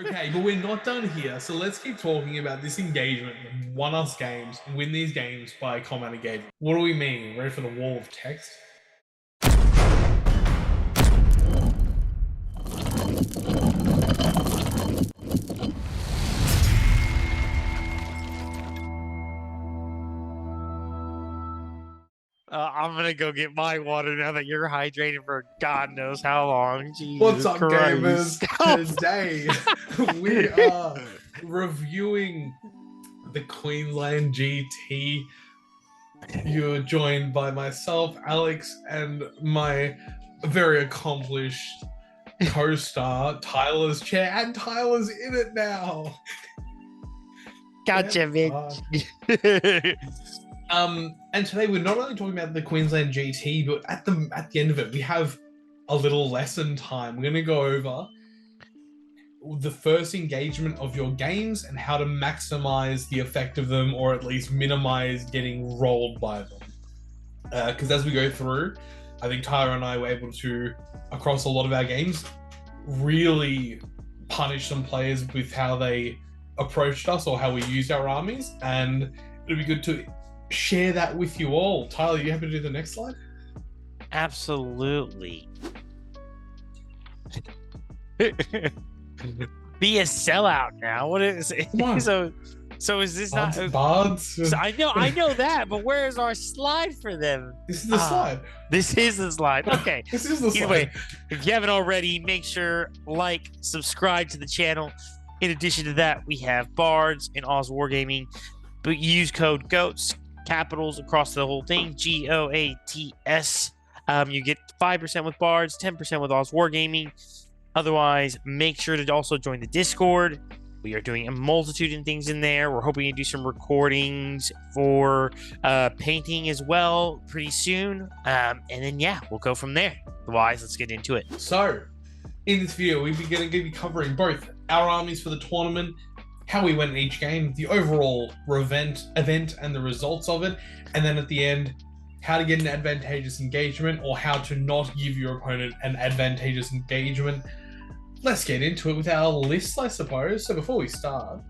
Okay, but we're not done here. So let's keep talking about this engagement. Won us games, win these games by combat engagement. What do we mean? Ready for the wall of text? I'm gonna go get my water now that you're hydrated for God knows how long. Jesus What's up, Christ. gamers? Today we are reviewing the Queensland GT. You're joined by myself, Alex, and my very accomplished co-star, Tyler's chair, and Tyler's in it now. Gotcha, bitch. And today we're not only talking about the Queensland GT, but at the end of it, we have a little lesson time. We're going to go over the first engagement of your games and how to maximize the effect of them, or at least minimize getting rolled by them. Because as we go through, I think Tyler and I were able to, across a lot of our games, really punish some players with how they approached us or how we used our armies, and it'll be good to share that with you all. Tyler, you happy to do the next slide? Absolutely. Be a sellout now. What is it? So is this not Bards? So I know that, but where's our slide for them? This is the slide. This is the slide. Okay. This is the slide. Anyway, if you haven't already, make sure subscribe to the channel. In addition to that, we have Bards and Oz Wargaming. But use code GOATS, capitals across the whole thing, GOATS. You get 5% with Bards, 10% with Oz Wargaming. Otherwise, make sure to also join the Discord. We are doing a multitude of things in there. We're hoping to do some recordings for painting as well pretty soon. And then, yeah, we'll go from there. Otherwise, let's get into it. So, in this video, we're going to be covering both our armies for the tournament, how we went in each game, the overall event and the results of it, and then at the end, how to get an advantageous engagement or how to not give your opponent an advantageous engagement. Let's get into it with our lists, I suppose. So before we start,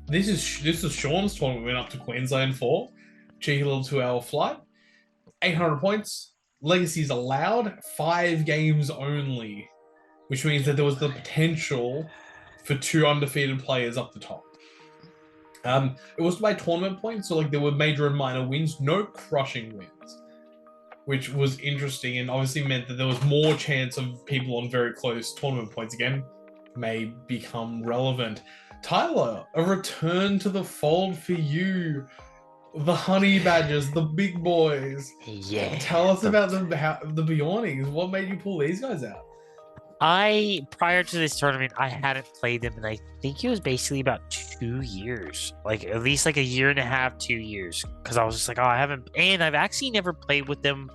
this is Sean's tournament we went up to Queensland for. Cheeky little 2-hour flight. 800 points. Legacies allowed. 5 games only, which means that there was the potential for 2 undefeated players up the top. It was by tournament points, so there were major and minor wins, no crushing wins, which was interesting and obviously meant that there was more chance of people on very close tournament points again may become relevant. Tyler, a return to the fold for you. The honey badgers, the big boys. Yeah. Tell us about the Bjornings. What made you pull these guys out? Prior to this tournament, I hadn't played them, and I think it was basically about 2 years, at least a year and a half, 2 years, because I was just I haven't, and I've actually never played with them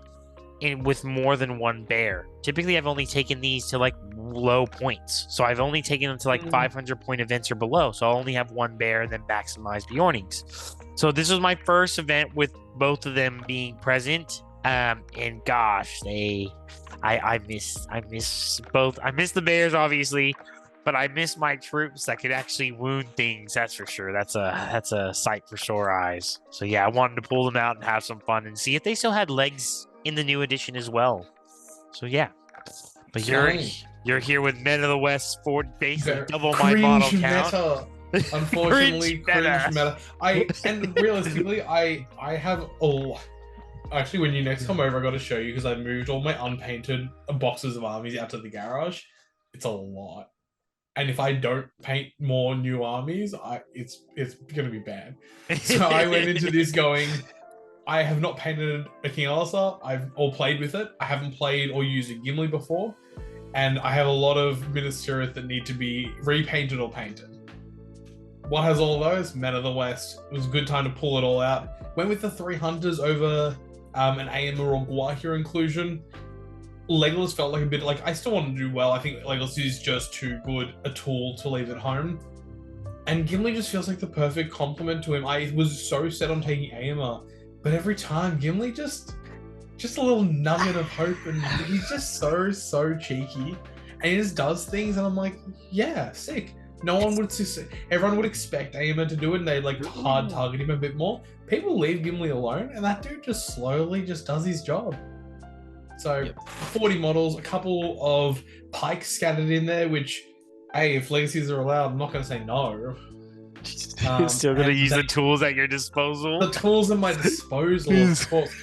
with more than one bear. Typically, I've only taken these to low points, so I've only taken them to 500 point events or below, so I'll only have one bear and then maximize Bjornings. So this was my first event with both of them being present, and gosh, I miss both. I miss the bears, obviously, but I miss my troops that could actually wound things. That's for sure. That's a sight for sore eyes. So yeah, I wanted to pull them out and have some fun and see if they still had legs in the new edition as well. So yeah, but you're here with Men of the West for basically double my model count. Meta. Unfortunately, cringe meta. And realistically, I have Actually, when you next come over, I got to show you because I moved all my unpainted boxes of armies out to the garage. It's a lot, and if I don't paint more new armies, it's gonna be bad. So I went into this going, I have not painted a King Alliser. I've played with it. I haven't played or used a Gimli before, and I have a lot of Minas Tirith that need to be repainted or painted. What has all of those? Men of the West. It was a good time to pull it all out. Went with the 3 hunters over an Aemma or Gwahir inclusion. Legolas felt a bit I still want to do well. I think Legolas is just too good a tool to leave at home. And Gimli just feels like the perfect complement to him. I was so set on taking Aemma, but every time Gimli just a little nugget of hope, and he's just so cheeky. and he just does things, and I'm like, yeah, sick. No one would. Everyone would expect Aemon to do it, and they like hard target him a bit more. People leave Gimli alone, and that dude just slowly just does his job. So 40 models, a couple of pikes scattered in there, which, hey, if legacies are allowed, I'm not going to say no. Still going to use the tools at your disposal. The tools at my disposal, of course.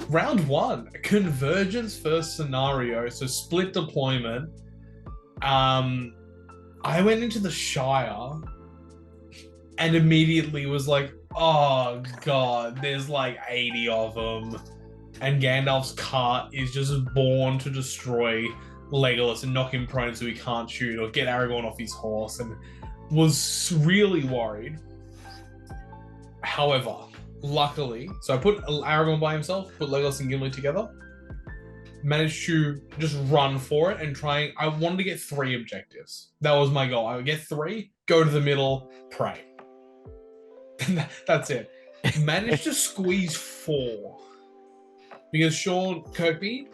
Round 1, convergence first scenario, so split deployment. I went into the Shire and immediately was like, oh god, there's like 80 of them. And Gandalf's cart is just born to destroy Legolas and knock him prone so he can't shoot, or get Aragorn off his horse, and was really worried. However, luckily, so I put Aragorn by himself, put Legolas and Gimli together, managed to just run for it and try. I wanted to get 3 objectives. That was my goal. I would get 3, go to the middle, pray. That's it. Managed to squeeze 4. Because Sean Kirkby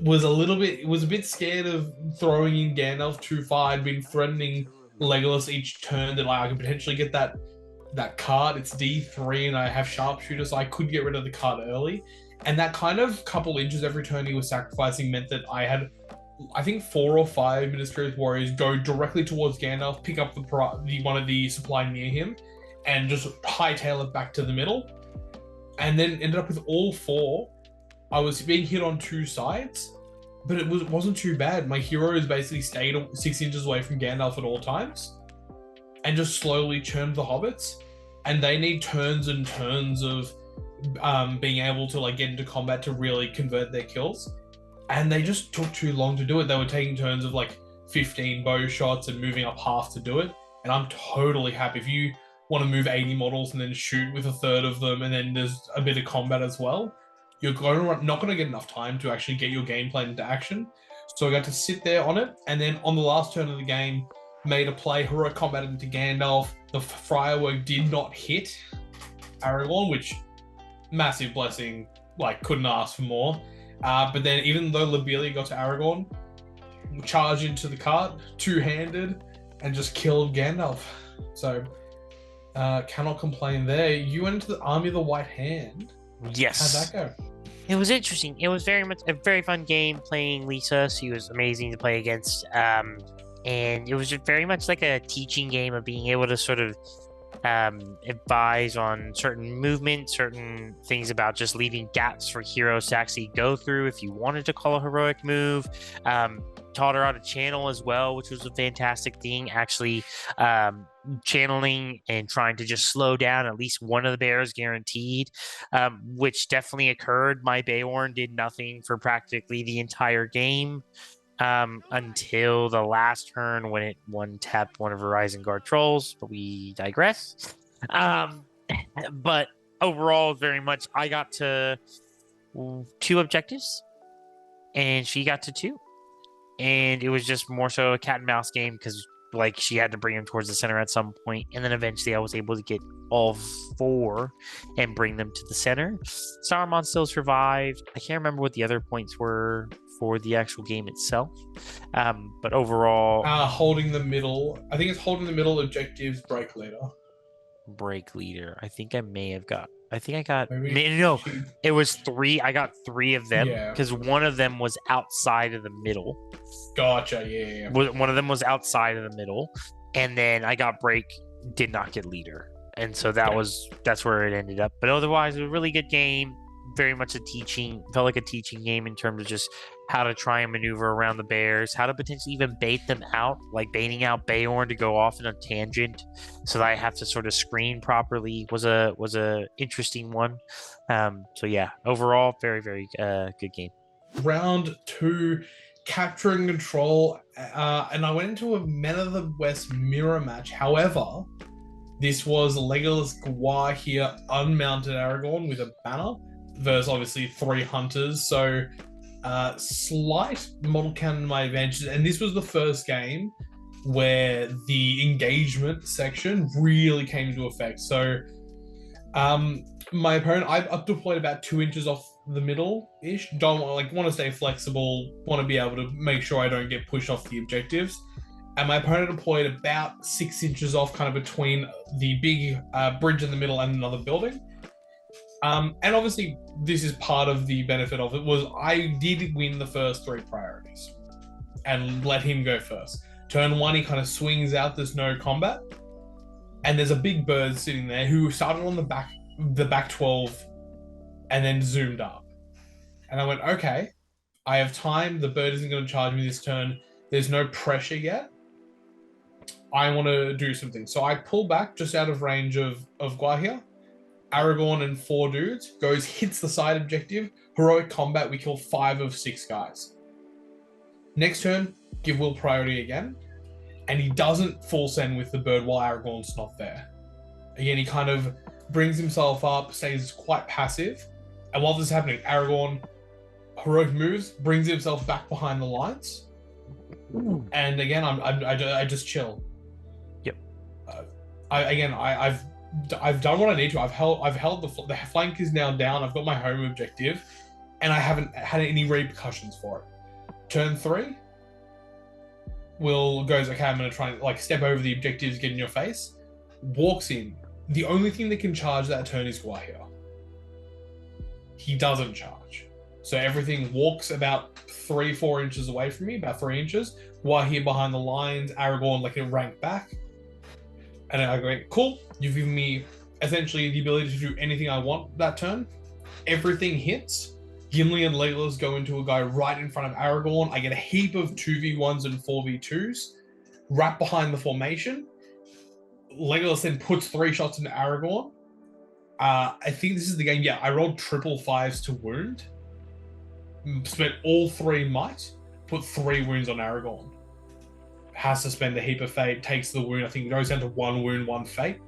was a bit scared of throwing in Gandalf too far. I'd been threatening Legolas each turn that I could potentially get that card. It's D3 and I have sharpshooter, so I could get rid of the card early. And that kind of couple inches every turn he was sacrificing meant that I had, I think, 4 or 5 Ministry of Warriors go directly towards Gandalf, pick up the one of the supply near him, and just hightail it back to the middle. And then ended up with all 4. I was being hit on 2 sides, but it wasn't too bad. My heroes basically stayed 6 inches away from Gandalf at all times and just slowly churned the hobbits. And they need turns and turns of being able to like get into combat to really convert their kills. And they just took too long to do it. They were taking turns of like 15 bow shots and moving up half to do it. And I'm totally happy. If you want to move 80 models and then shoot with a third of them, and then there's a bit of combat as well, you're not going to get enough time to actually get your game plan into action. So I got to sit there on it, and then on the last turn of the game, made a play, heroic combat into Gandalf. The firework did not hit Aragorn, which, massive blessing, like couldn't ask for more. But then even though Lobelia got to Aragorn, charged into the cart, two-handed, and just killed Gandalf. So cannot complain there. You went into the Army of the White Hand. Yes. How'd that go? It was interesting. It was very much a very fun game playing Lisa. She was amazing to play against. And it was just very much like a teaching game of being able to sort of advise on certain movements, certain things about just leaving gaps for heroes to actually go through if you wanted to call a heroic move. Taught her how to channel as well, which was a fantastic thing. Actually, channeling and trying to just slow down at least one of the bears guaranteed, which definitely occurred. My Beorn did nothing for practically the entire game until the last turn when it one-tapped one of Horizon Guard trolls, but we digress. But overall, very much, I got to 2 objectives, and she got to 2. And it was just more so a cat and mouse game because, like, she had to bring him towards the center at some point, and then eventually I was able to get all 4 and bring them to the center. Saruman still survived. I can't remember what the other points were for the actual game itself, but overall, holding the middle. I think it's holding the middle objectives. Break leader. I think I may have got. I think I got. No, it was 3. I got 3 of them because one of them was outside of the middle. Gotcha. Yeah. One of them was outside of the middle, and then I got break. Did not get leader, and so that's where it ended up. But otherwise, it was a really good game. Very much felt like a teaching game in terms of just how to try and maneuver around the bears, how to potentially even bait them out, like baiting out Beorn to go off in a tangent so that I have to sort of screen properly was a interesting one. So yeah, overall, very, very good game. Round 2, capturing control, and I went into a Men of the West mirror match. However, this was Legolas Gwar here, unmounted Aragorn with a banner, versus obviously 3 hunters. So slight model count in my advantage. And this was the first game where the engagement section really came into effect. So my opponent, I up deployed about 2 inches off the middle-ish. Don't want to stay flexible. Want to be able to make sure I don't get pushed off the objectives. And my opponent deployed about 6 inches off, kind of between the big bridge in the middle and another building. And obviously, this is part of the benefit of it, was I did win the first 3 priorities and let him go first. Turn 1, he kind of swings out, there's no combat. And there's a big bird sitting there who started on the back 12 and then zoomed up. And I went, okay, I have time. The bird isn't going to charge me this turn. There's no pressure yet. I want to do something. So I pull back just out of range of Guahia. Aragorn and 4 dudes goes, hits the side objective. Heroic combat, we kill 5 of 6 guys. Next turn, give Will priority again. And he doesn't full send with the bird while Aragorn's not there. Again, he kind of brings himself up, stays quite passive. And while this is happening, Aragorn heroic moves, brings himself back behind the lines. And again, I just chill. Yep. I've done what I need to. I've held the flank is now down. I've got my home objective, and I haven't had any repercussions for it. Turn 3, Will goes, okay, I'm going to try and step over the objectives, get in your face. Walks in. The only thing that can charge that turn is Guahia. He doesn't charge. So everything walks about 3-4 inches away from me, about 3 inches. Guahia behind the lines, Aragorn a rank back. And I go, cool, you've given me essentially the ability to do anything I want that turn. Everything hits. Gimli and Legolas go into a guy right in front of Aragorn. I get a heap of 2v1s and 4v2s. Right behind the formation. Legolas then puts 3 shots into Aragorn. I think this is the game. Yeah, I rolled 5/5s to wound. Spent all 3 might. Put 3 wounds on Aragorn. Has to spend a heap of fate. Takes the wound. I think it goes down to 1 wound, 1 fate.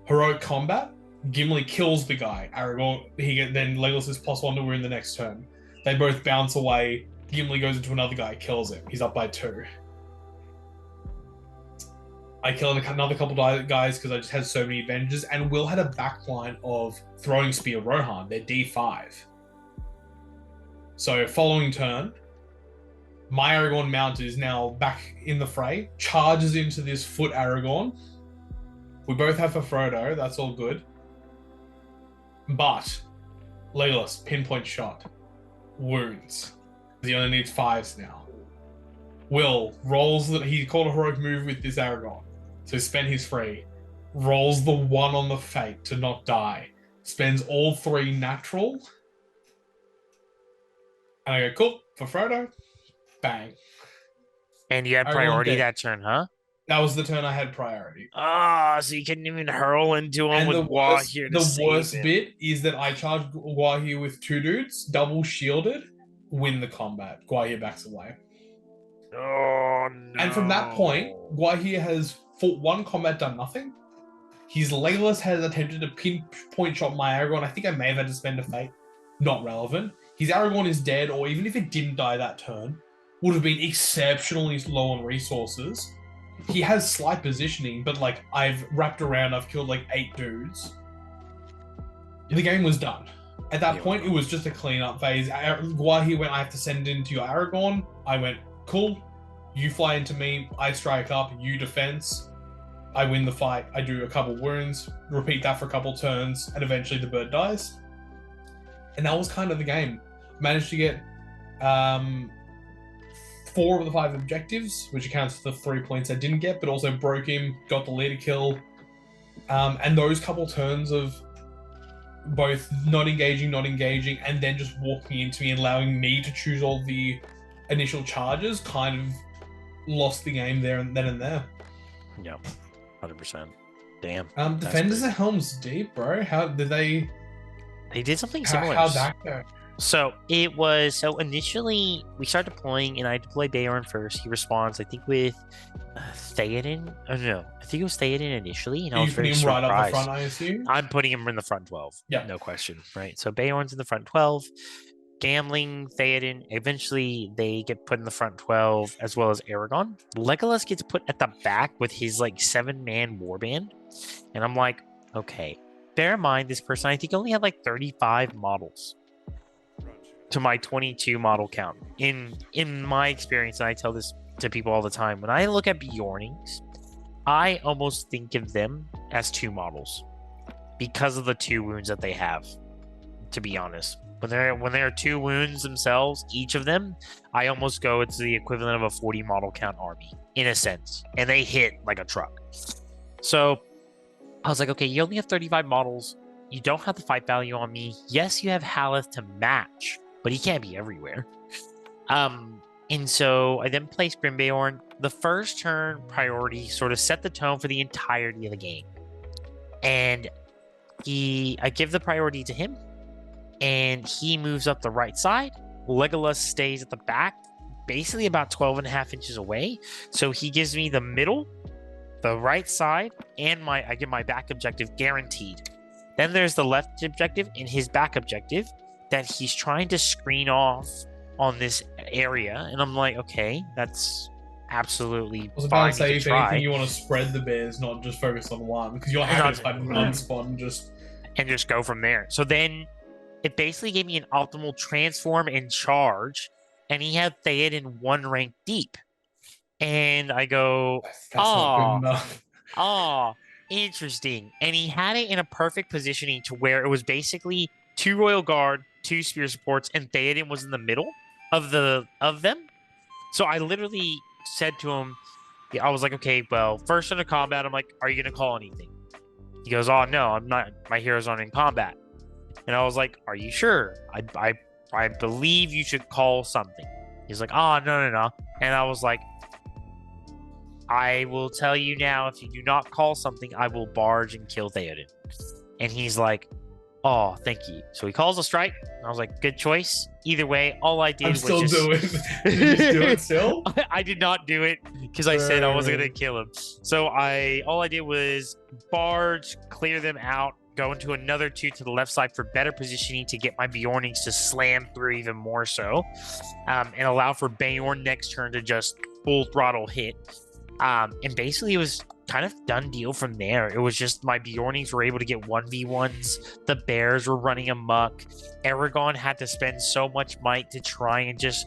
Heroic combat. Gimli kills the guy. Aragorn. Then Legolas is +1 to wound the next turn. They both bounce away. Gimli goes into another guy, kills him. He's up by 2. I killed another couple guys because I just had so many advantages. And Will had a backline of Throwing Spear Rohan. They're D5. So following turn, my Aragorn mount is now back in the fray. Charges into this foot Aragorn. We both have for Frodo. That's all good. But Legolas, pinpoint shot. Wounds. He only needs 5s now. Will rolls he called a heroic move with this Aragorn. So he spent his free. Rolls the 1 on the fate to not die. Spends all 3 natural. And I go, cool, for Frodo. Bang. And you had priority that turn, huh? That was the turn I had priority. So you couldn't even hurl into him with Guahia. The worst bit is that I charged Guahia with 2 dudes, double shielded, win the combat. Guahia backs away. Oh, no. And from that point, Guahia has fought 1 combat, done nothing. His Legolas has attempted to pinpoint shot my Aragorn. I think I may have had to spend a fate. Not relevant. His Aragorn is dead, or even if it didn't die that turn, would have been exceptionally low on resources. He has slight positioning, but I've wrapped around, I've killed 8 dudes. The game was done. At that point, it was just a cleanup phase. Guahia went, I have to send it into your Aragorn. I went, cool. You fly into me, I strike up, you defense. I win the fight, I do a couple wounds, repeat that for a couple turns, and eventually the bird dies. And that was kind of the game. Managed to get 4 of the 5 objectives, which accounts for the 3 points I didn't get, but also broke him, got the leader kill. And those couple turns of both not engaging, and then just walking into me and allowing me to choose all the initial charges kind of lost the game there and then and there. Yeah, 100%. Damn. Defenders of Helm's Deep, bro. How did they? They did something similar. How'd that go? So initially we start deploying, and I deploy Beorn first. He responds, I think, with Theoden. Oh no, I think it was Theoden initially, and I was very surprised. Right up the front, I assume. I'm putting him in the front 12. Yeah, no question, right? So Beorn's in the front 12. Gambling, Theoden. Eventually, they get put in the front 12, as well as Aragorn. Legolas gets put at the back with his 7-man warband, and I'm like, okay. Bear in mind, this person I think only had 35 models. to my 22 model count. In my experience, and I tell this to people all the time, when I look at Bjornings, I almost think of them as 2 models because of the 2 wounds that they have, to be honest. When they're 2 wounds themselves, each of them, I almost go it's the equivalent of a 40 model count army, in a sense. And they hit like a truck. So I was like, okay, you only have 35 models. You don't have the fight value on me. Yes, you have Haleth to match, but he can't be everywhere. And so I then placed Grimbeorn. The first turn priority sort of set the tone for the entirety of the game. And I give the priority to him, and he moves up the right side. Legolas stays at the back, basically about 12.5 inches away. So he gives me the middle, the right side, and I get my back objective guaranteed. Then there's the left objective and his back objective that he's trying to screen off on this area. And I'm like, okay, that's absolutely I was about fine to say, to if try. anything, you want to spread the bears, not just focus on one, because you're happy to fight in one spot and just go from there. So then it basically gave me an optimal transform and charge, and he had Theoden 1 rank deep. And I go, that's not good enough. Interesting. And he had it in a perfect positioning to where it was basically 2 Royal Guard, 2 Spear Supports, and Theoden was in the middle of them. So I literally said to him, I was like, okay, well, first into combat, I'm like, are you going to call anything? He goes, oh, no, I'm not. My heroes aren't in combat. And I was like, are you sure? I believe you should call something. He's like, oh, no. And I was like, I will tell you now, if you do not call something, I will barge and kill Theoden. And he's like, oh, thank you. So he calls a strike. I was like, good choice. Either way, all I did was still just... doing. Did you just do it still? I did not do it because I said I wasn't going to kill him. So all I did was barge, clear them out, go into another 2 to the left side for better positioning to get my Bjornings to slam through even more so, and allow for Beorn next turn to just full throttle hit. And basically it was kind of done deal from there. It was just my Bjornings were able to get 1v1s. The bears were running amok. Aragorn had to spend so much might to try and just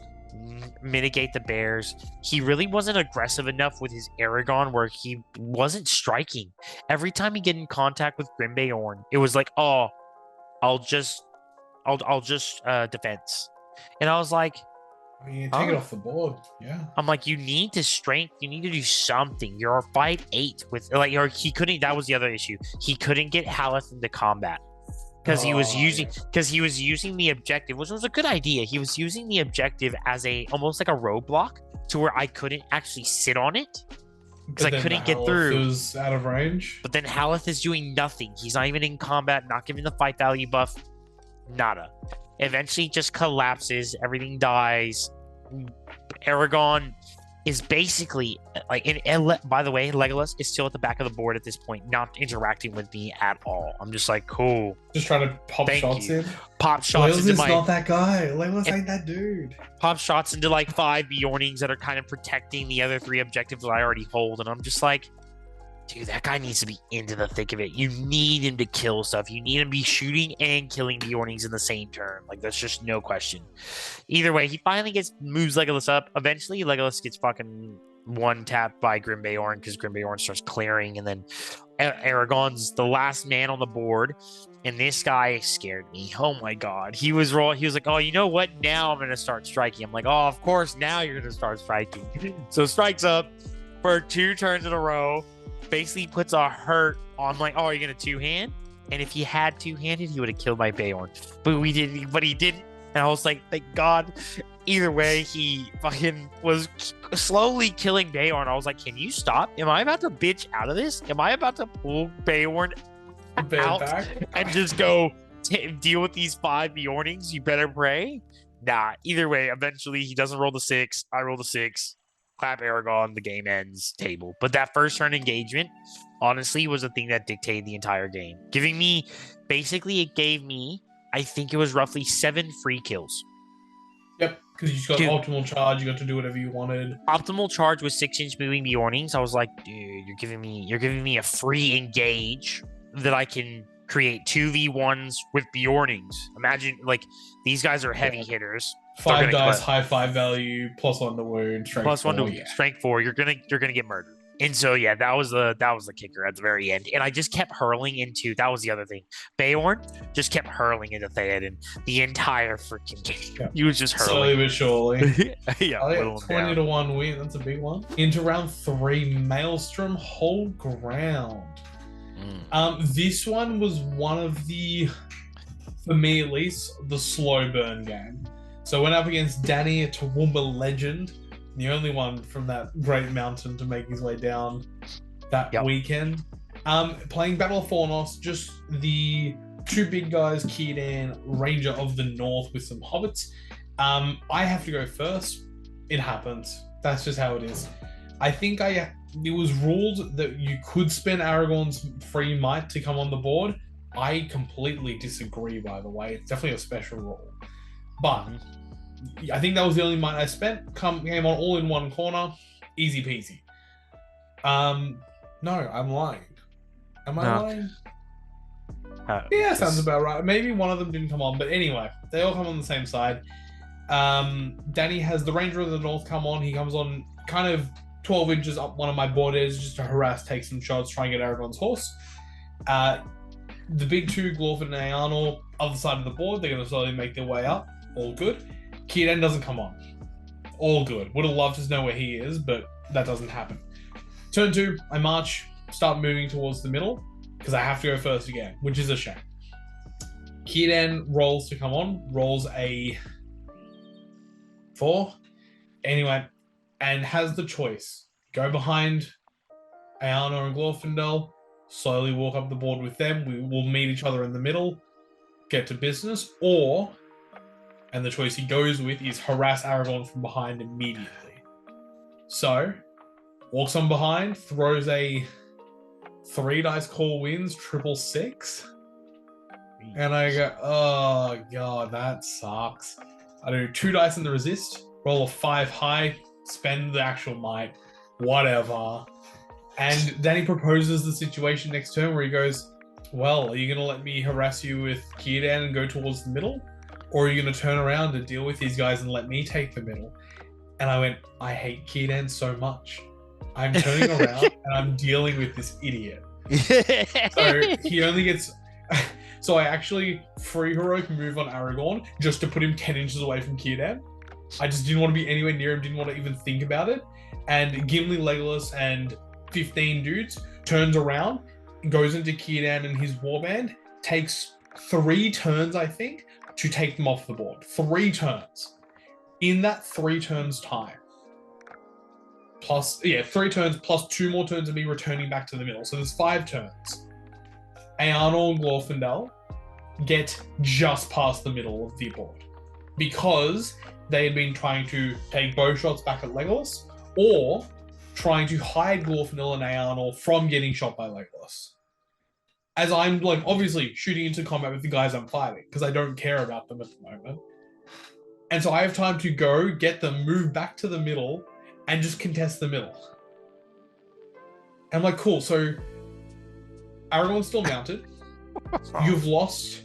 mitigate the bears. He really wasn't aggressive enough with his Aragorn where he wasn't striking. Every time he get in contact with Grimbeorn, it was like, oh, I'll just defense. And I was like, I mean, take it off the board. Yeah. I'm like, you need to strength. You need to do something. You're 5'8" with he couldn't. That was the other issue. He couldn't get Haleth into combat because he was using the objective, which was a good idea. He was using the objective as almost like a roadblock to where I couldn't actually sit on it because I couldn't get through. It was out of range. But then Haleth is doing nothing. He's not even in combat. Not giving the fight value buff. Nada. Eventually, just collapses. Everything dies. Aragorn is basically by the way, Legolas is still at the back of the board at this point, not interacting with me at all. I'm just like, cool. Just trying to pop shots in. Pop shots into my... not that guy. Legolas ain't that dude. Pop shots into like 5 Bjornings that are kind of protecting the other 3 objectives that I already hold, and I'm just like, dude, that guy needs to be into the thick of it. You need him to kill stuff. You need him to be shooting and killing Bjornings in the same turn. Like, that's just no question. Either way, he finally moves Legolas up. Eventually, Legolas gets fucking one-tapped by Grimbeorn because Grimbeorn starts clearing, and then Aragorn's the last man on the board, and this guy scared me. Oh my god. He was like, oh, you know what? Now I'm going to start striking. I'm like, oh, of course, now you're going to start striking. So strikes up for 2 turns in a row. Basically puts a hurt on like, oh, are you gonna 2-hand? And if he had 2-handed, he would have killed my Beorn. But he didn't. And I was like, thank God. Either way, he fucking was slowly killing Beorn. I was like, can you stop? Am I about to bitch out of this? Am I about to pull Beorn out and just go deal with these 5 Bjornings? You better pray. Nah. Either way, eventually he doesn't roll the 6. I roll the 6. Clap Aragorn, the game ends, table. But that first turn engagement, honestly, was the thing that dictated the entire game. It gave me, I think it was roughly 7 free kills. Yep, because you just got optimal charge, you got to do whatever you wanted. Optimal charge was 6-inch moving Bjornings. I was like, dude, you're giving me a free engage that I can create 2v1s with Bjornings. Imagine, like, these guys are heavy hitters. 5 dice, high 5 value, +1 to wound, strength plus 1 4, to strength 4. You're gonna get murdered. And so yeah, that was the kicker at the very end. And I just kept hurling into, that was the other thing. Beorn just kept hurling into Theoden the entire freaking game. Yeah. He was just hurling. Slowly but surely. Yeah, 20 to 1 win. That's a big one. Into round 3, Maelstrom Hold Ground. This one was one of the, for me at least, the slow burn game. So I went up against Danny, a Toowoomba legend, the only one from that great mountain to make his way down that weekend. Playing Battle of Fornos, just the two big guys, Círdan, Ranger of the North with some hobbits. I have to go first. It happens. That's just how it is. I think it was ruled that you could spend Aragorn's free might to come on the board. I completely disagree, by the way. It's definitely a special rule. But I think that was the only might I spent. Came on all in one corner. Easy peasy. No, I'm lying. Am I lying? Yeah, sounds about right. Maybe one of them didn't come on, but anyway, they all come on the same side. Danny has the Ranger of the North come on. He comes on kind of 12 inches up one of my borders just to harass, take some shots, try and get Aragorn's horse. The big two, Glorfin and Eärnur, other side of the board, they're going to slowly make their way up. All good. Círdan doesn't come on. All good. Would have loved to know where he is, but that doesn't happen. Turn 2, I march, start moving towards the middle, because I have to go first again, which is a shame. Círdan rolls to come on, rolls a 4. Anyway, and has the choice. Go behind Eärnur and Glorfindel, slowly walk up the board with them. We will meet each other in the middle, get to business, or, and the choice he goes with is harass Aragorn from behind immediately. So, walks on behind, throws a 3 dice call wins, 666. And I go, oh god, that sucks. I do 2 dice in the resist, roll a 5 high, spend the actual might, whatever. And Danny proposes the situation next turn where he goes, well, are you going to let me harass you with Círdan and go towards the middle? Or are you going to turn around and deal with these guys and let me take the middle? And I went, I hate Círdan so much. I'm turning around and I'm dealing with this idiot. So he only gets... So I actually free heroic move on Aragorn just to put him 10 inches away from Círdan. I just didn't want to be anywhere near him, didn't want to even think about it. And Gimli, Legolas, and 15 dudes turns around, goes into Círdan and his warband, takes 3 turns, I think, to take them off the board. 3 turns. In that 3 turns time, 3 turns plus 2 more turns of me returning back to the middle. So there's 5 turns. Eärnur and Glorfindel get just past the middle of the board because they had been trying to take bow shots back at Legolas or trying to hide Glorfindel and Eärnur from getting shot by Legolas. As I'm like obviously shooting into combat with the guys I'm fighting because I don't care about them at the moment. And so I have time to go get them, move back to the middle, and just contest the middle. And I'm like, cool, so Aragorn's still mounted. You've lost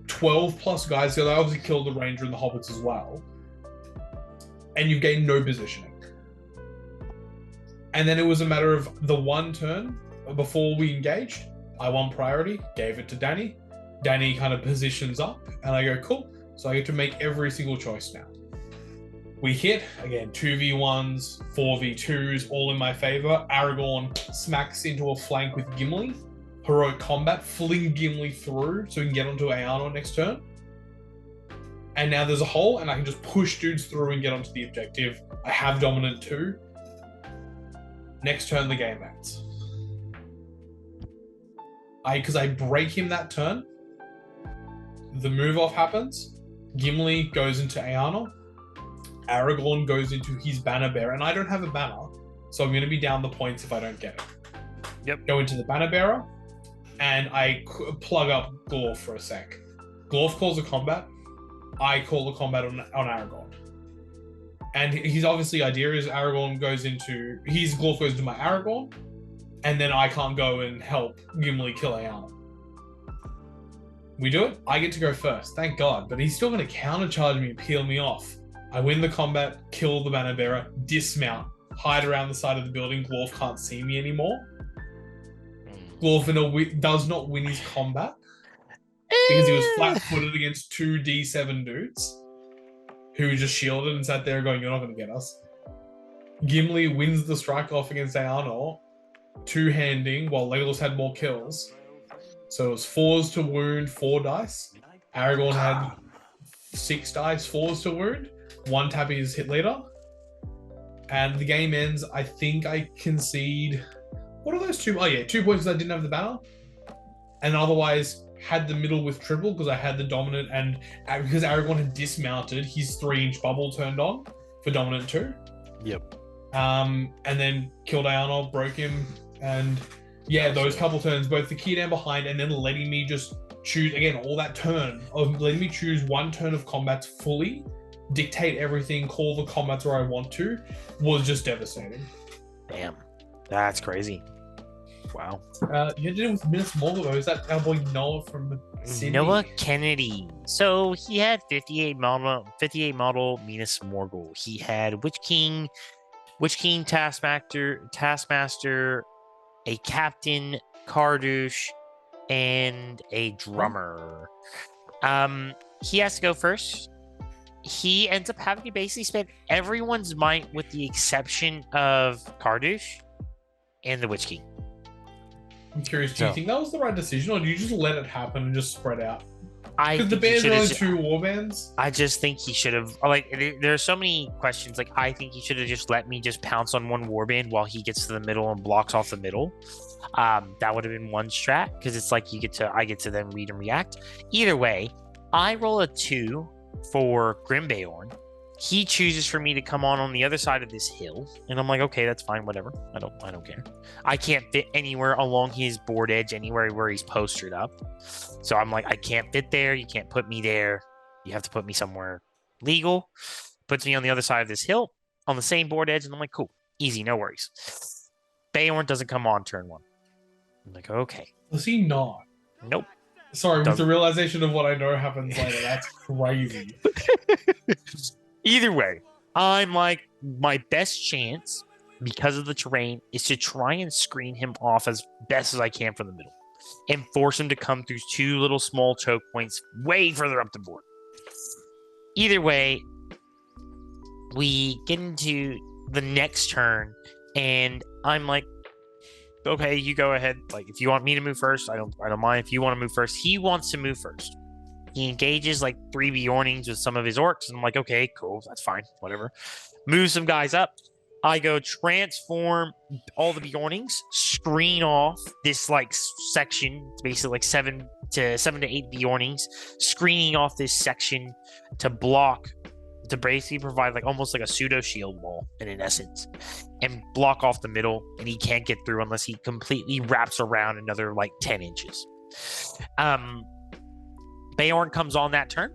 12 plus guys. So they obviously killed the Ranger and the Hobbits as well. And you've gained no positioning. And then it was a matter of the 1 turn before we engaged. I won priority, gave it to Danny. Danny kind of positions up, and I go, cool. So I get to make every single choice now. We hit, again, 2v1s, 4v2s, all in my favor. Aragorn smacks into a flank with Gimli. Heroic combat, fling Gimli through so we can get onto Eärnur next turn. And now there's a hole, and I can just push dudes through and get onto the objective. I have Dominant 2. Next turn, the game ends. Because I break him that turn, the move off happens. Gimli goes into Eärnur. Aragorn goes into his banner bearer, and I don't have a banner, so I'm going to be down the points if I don't get it. Yep. Go into the banner bearer, and I plug up Glorf for a sec. Glorf calls a combat. I call the combat on Aragorn. And his obviously idea is Aragorn goes into... Glorf goes into my Aragorn, and then I can't go and help Gimli kill Eärnur. We do it. I get to go first, thank God. But he's still going to countercharge me and peel me off. I win the combat, kill the banner bearer, dismount, hide around the side of the building. Glorf can't see me anymore. Glorf does not win his combat because he was flat-footed against two D7 dudes who just shielded and sat there going, "You're not going to get us." Gimli wins the strike off against Arnor, two-handing, while Legolas had more kills. So it was 4s to wound, 4 dice. Aragorn had 6 dice, 4s to wound. 1 tap his hit leader. And the game ends. I think I concede... What are those 2? Oh yeah, 2 points because I didn't have the banner. And otherwise had the middle with triple because I had the dominant, and because Aragorn had dismounted, his 3-inch bubble turned on for dominant 2. Yep. And then killed Arnor, broke him, and... Yeah, those couple turns, both the key down behind and then letting me just choose, again, all that turn of letting me choose 1 turn of combats fully, dictate everything, call the combats where I want to, was just devastating. Damn. That's crazy. Wow. You did it with Minas Morgul, though. Is that our boy Noah from Sydney? Noah Kennedy. So he had 58 model Minas Morgul. He had Witch King, Taskmaster, a captain, Kardouche, and a drummer. He has to go first. He ends up having to basically spend everyone's might with the exception of Kardouche and the Witch King. I'm curious, do you think that was the right decision, or do you just let it happen and just spread out? Because the bands are only 2 warbands. I just think he should have, there are so many questions. I think he should have just let me just pounce on 1 warband while he gets to the middle and blocks off the middle. That would have been one strat, because it's like I get to then read and react. Either way, I roll a 2 for Grimbeorn. He chooses for me to come on the other side of this hill, and I'm like, okay, that's fine, whatever. I don't care. I can't fit anywhere along his board edge, anywhere where he's posted up. So I'm like, I can't fit there. You can't put me there. You have to put me somewhere legal. Puts me on the other side of this hill, on the same board edge, and I'm like, cool, easy, no worries. Beorn doesn't come on turn 1. I'm like, okay. Was he not? Nope. Sorry, with the realization of what I know happens later, that's crazy. Either way, I'm like, my best chance, because of the terrain, is to try and screen him off as best as I can from the middle and force him to come through 2 little small choke points way further up the board. Either way, we get into the next turn, and I'm like, okay, you go ahead. Like, if you want me to move first, I don't mind. If you want to move first, he wants to move first. He engages 3 Bjornings with some of his orcs, and I'm like, okay, cool, that's fine, whatever. Move some guys up. I go transform all the Bjornings, screen off this section. It's basically 7 to 8 Bjornings, screening off this section to block, to basically provide almost like a pseudo shield wall in essence, and block off the middle, and he can't get through unless he completely wraps around another 10 inches. Beorn comes on that turn.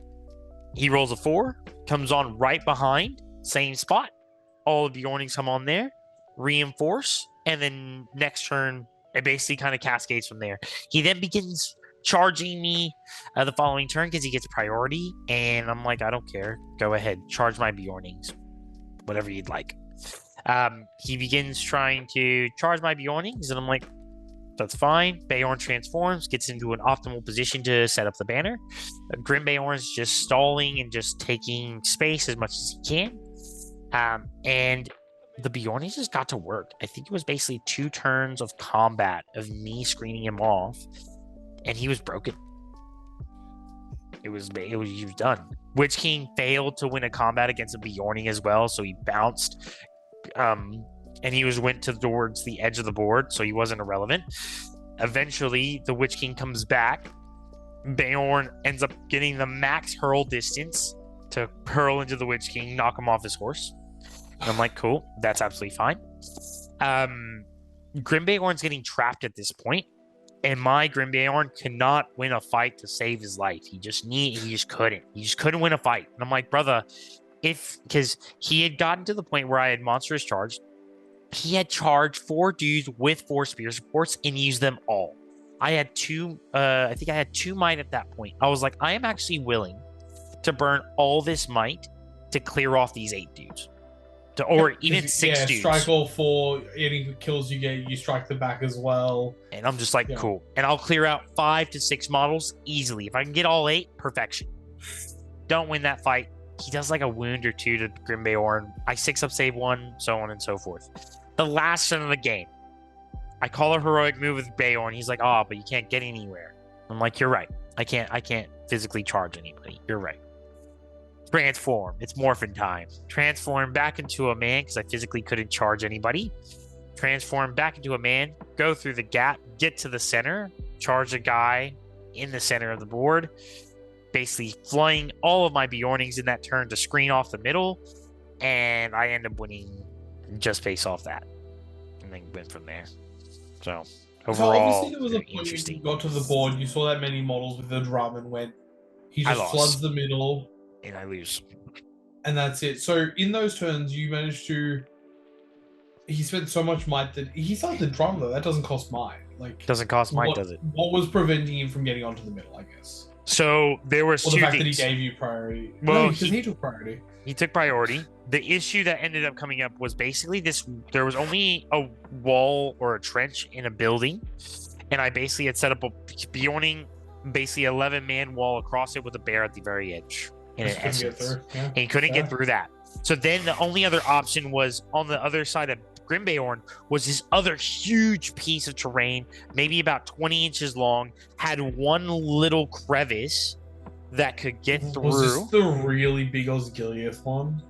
He rolls a 4, comes on right behind, same spot. All the Bjornings come on there, reinforce, and then next turn, it basically kind of cascades from there. He then begins charging me the following turn because he gets priority, and I'm like, I don't care. Go ahead, charge my Bjornings, whatever you'd like. He begins trying to charge my Bjornings, and I'm like, that's fine. Beorn transforms, gets into an optimal position to set up the banner. Grimbeorn's just stalling and just taking space as much as he can. And the Bjornings just got to work. I think it was basically 2 turns of combat of me screening him off, and he was broken. He was done. Witch King failed to win a combat against a Bjorning as well, so he bounced. And he went towards the edge of the board, so he wasn't irrelevant. Eventually, the Witch King comes back. Beorn ends up getting the max hurl distance to hurl into the Witch King, knock him off his horse. And I'm like, cool, that's absolutely fine. Grimbeorn's getting trapped at this point, and my Grimbeorn cannot win a fight to save his life. He just couldn't. He just couldn't win a fight. And I'm like, brother, because he had gotten to the point where I had monstrous charged. He had charged 4 dudes with 4 spear supports and used them all. I had two. I think I had 2 might at that point. I was like, I am actually willing to burn all this might to clear off these 8 dudes, or even 6 dudes. Strike all 4. Any kills you get, you strike the back as well. And I'm just like, cool. And I'll clear out 5 to 6 models easily. If I can get all 8, perfection. Don't win that fight. He does like a wound or 2 to Grim Bayorn. I 6-up save 1, so on and so forth. The last turn of the game, I call a heroic move with Bayorn. He's like, oh, but you can't get anywhere. I'm like, you're right. I can't physically charge anybody. You're right. Transform. It's morphin time. Transform back into a man because I physically couldn't charge anybody. Transform back into a man. Go through the gap. Get to the center. Charge a guy in the center of the board. Basically flying all of my Bjornings in that turn to screen off the middle. And I end up winning just based off that. And then went from there. So overall, obviously there was a point when you got to the board, you saw that many models with the drum and went, he just floods the middle. And I lose. And that's it. So in those turns, you managed to. He spent so much might that he started the drum though. That doesn't cost might. Like doesn't cost might, does it? What was preventing him from getting onto the middle? I guess. So there was the 2 fact things. That he gave you priority. Well, no, he took priority. He took priority. The issue that ended up coming up was basically this: there was only a wall or a trench in a building, and I basically had set up a Bjorning, basically 11-man wall across it with a bear at the very edge. In an essence, and he couldn't get through that. So then the only other option was on the other side of Grimbayorn was this other huge piece of terrain, maybe about 20 inches long, had one little crevice that could get through. Was this the really big Osgiliath one?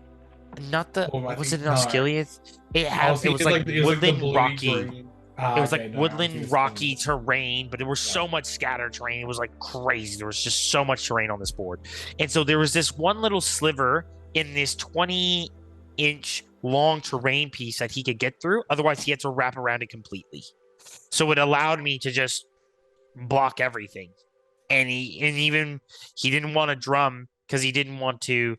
Not the. Was it an Osgiliath? It was like woodland rocky. It was like woodland rocky terrain, but there was so much scattered terrain. It was like crazy. There was just so much terrain on this board. And so there was this one little sliver in this 20-inch long terrain piece that he could get through. Otherwise, he had to wrap around it completely. So it allowed me to just block everything. And he didn't want to drum because he didn't want to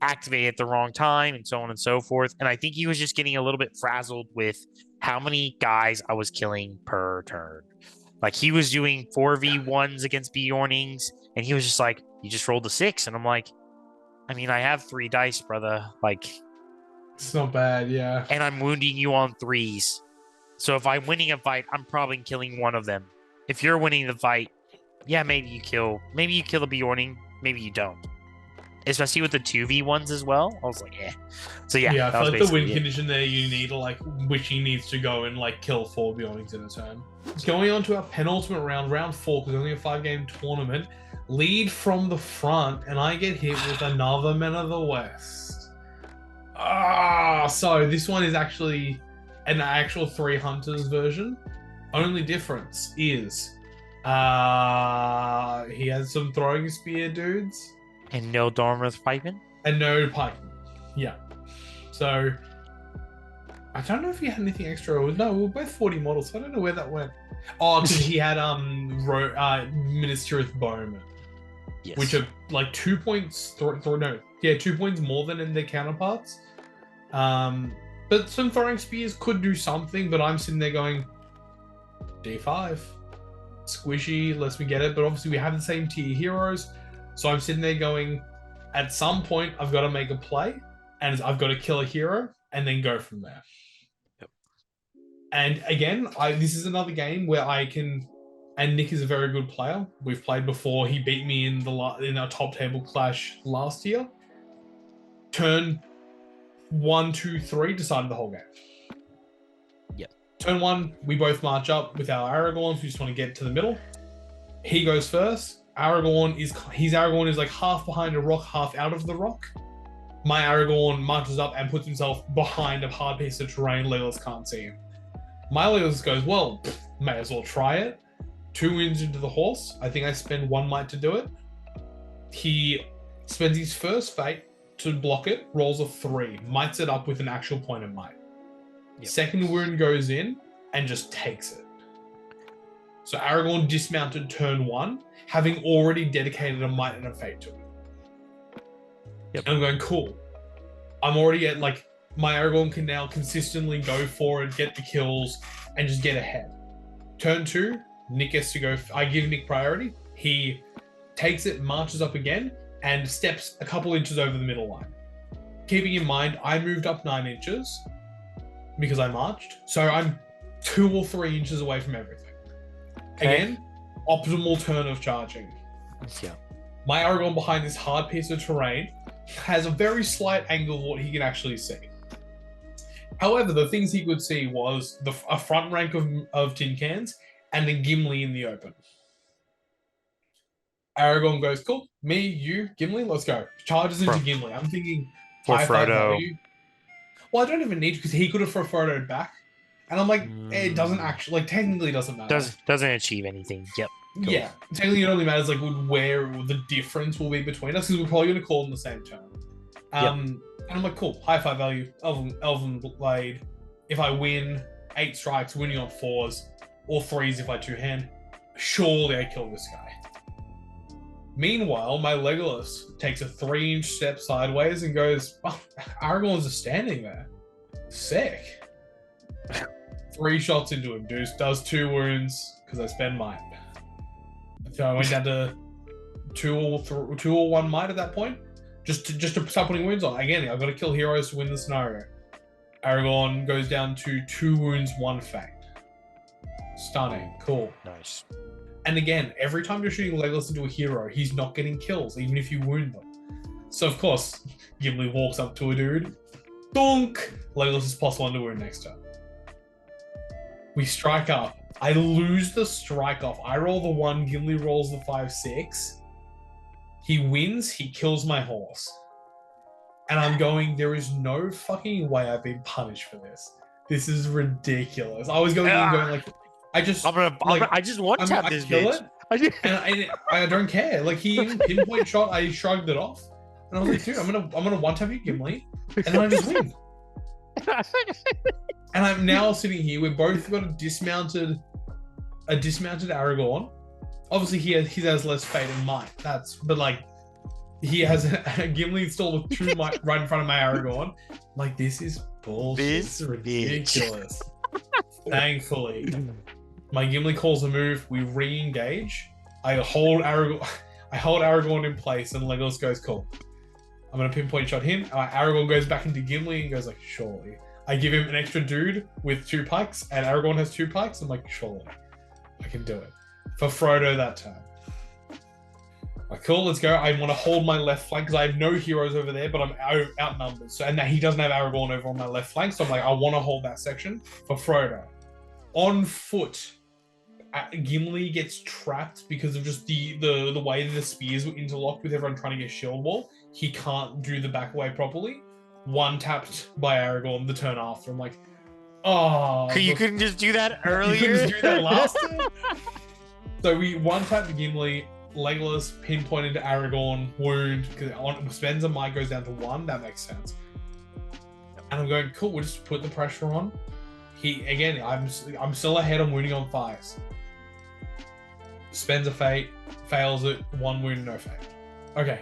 activate at the wrong time and so on and so forth. And I think he was just getting a little bit frazzled with how many guys I was killing per turn. Like he was doing 4v1s against Bjornings, and he was just like, you just rolled a 6. And I'm like, I mean, I have 3 dice, brother. Like, it's not bad, yeah. And I'm wounding you on 3s. So if I'm winning a fight, I'm probably killing one of them. If you're winning the fight, yeah, maybe you kill the Bjorning, maybe you don't. Especially with the 2v1s as well. I was like, eh. So yeah, I feel like the win condition there, you need to like, Witchy needs to go and like kill 4 Bjornings in a turn. Going on to our penultimate round, round 4, because it's only a 5-game tournament. Lead from the front, and I get hit with another Men of the West. So this one is actually an actual 3 Hunters version. Only difference is he has some throwing spear dudes. And no Dormith Piping? And no Piping. Yeah. So I don't know if he had anything extra. No, we were both 40 models, so I don't know where that went. Oh, because he had Ministerious Bowman. Yes. Which are like 2 points 2 points more than in their counterparts. But some throwing spears could do something, but I'm sitting there going D5. Squishy, lets me get it, but obviously we have the same tier heroes. So I'm sitting there going, at some point, I've got to make a play, and I've got to kill a hero, and then go from there. Yep. And again, this is another game where I can, and Nick is a very good player. We've played before. He beat me in our top table clash last year. Turn 1, 2, 3, decided the whole game. Yep. Turn 1, we both march up with our Aragorns. We just want to get to the middle. He goes first. His Aragorn is like half behind a rock, half out of the rock. My Aragorn marches up and puts himself behind a hard piece of terrain. Legolas can't see him. My Legolas goes, well, may as well try it. 2 wins into the horse. I think I spend 1 might to do it. He spends his first fate to block it, rolls a 3, mites it up with an actual point of might. Yep. Second wound goes in and just takes it. So Aragorn dismounted turn 1, having already dedicated a might and a fate to it. Yep. And I'm going, cool. I'm already at, like, my Aragorn can now consistently go forward, get the kills, and just get ahead. Turn 2, Nick gets to go. I give Nick priority. He takes it, marches up again, and steps a couple inches over the middle line. Keeping in mind, I moved up 9 inches because I marched. So I'm 2 or 3 inches away from everything. Okay. Again, optimal turn of charging. Yeah. My Aragorn behind this hard piece of terrain has a very slight angle of what he can actually see. However, the things he could see was a front rank of tin cans and then Gimli in the open. Aragorn goes, cool, me, you, Gimli, let's go. Charges into Gimli. I'm thinking high five value. Well, I don't even need to because he could have Frodo'd back. And I'm like, it doesn't actually, like, technically doesn't matter. Doesn't achieve anything. Yep. Cool. Yeah. Technically, it only matters, like, where the difference will be between us because we're probably going to call them the same turn. And I'm like, cool, high five value, Elven Blade. If I win 8 strikes, winning on 4s, or 3s if I 2-hand, surely I kill this guy. Meanwhile, my Legolas takes a 3-inch step sideways and goes, oh, Aragorn's just standing there. Sick. 3 shots into him, does 2 wounds because I spend might. So I went down to 2 or 1 might at that point. Just to start putting wounds on. Again, I've got to kill heroes to win the scenario. Aragorn goes down to 2 wounds, 1 fade. Stunning. Cool. Nice. And again, every time you're shooting Legolas into a hero, he's not getting kills, even if you wound them. So, of course, Gimli walks up to a dude. Dunk! Legolas is +1 to wound next turn. We strike up. I lose the strike off. I roll the 1, Gimli rolls the 5/6. He wins, he kills my horse. And I'm going, there is no fucking way I've been punished for this. This is ridiculous. I was going like, I just one tap this bitch. And I don't care. Like, he pinpoint shot, I shrugged it off. And I was like, dude, I'm gonna one tap you, Gimli, and then I just win. And I'm now sitting here. We've both got a dismounted Aragorn. Obviously, he has less fate and might. But like, he has Gimli still with 2 might right in front of my Aragorn. Like, this is bullshit. This is ridiculous. Thankfully, my Gimli calls a move. We re-engage. I hold Aragorn in place, and Legolas goes, cool. I'm gonna pinpoint shot him. Aragorn goes back into Gimli and goes like, surely. I give him an extra dude with 2 pikes, and Aragorn has 2 pikes. I'm like, surely, I can do it. For Frodo that turn. Like, cool, let's go. I want to hold my left flank because I have no heroes over there, but I'm outnumbered. So, and he doesn't have Aragorn over on my left flank, so I'm like, I want to hold that section for Frodo. On foot, Gimli gets trapped because of just the way the spears were interlocked with everyone trying to get shield wall. He can't do the back way properly. 1 tapped by Aragorn the turn after. I'm like, oh. You couldn't just do that earlier? You couldn't just do that last time? So we 1-tap Gimli, Legolas pinpointed to Aragorn, wound, because spends a might goes down to 1, that makes sense. And I'm going, cool, we'll just put the pressure on. I'm still ahead on wounding on 5s. Spends a fate, fails it, 1 wound, no fate. Okay,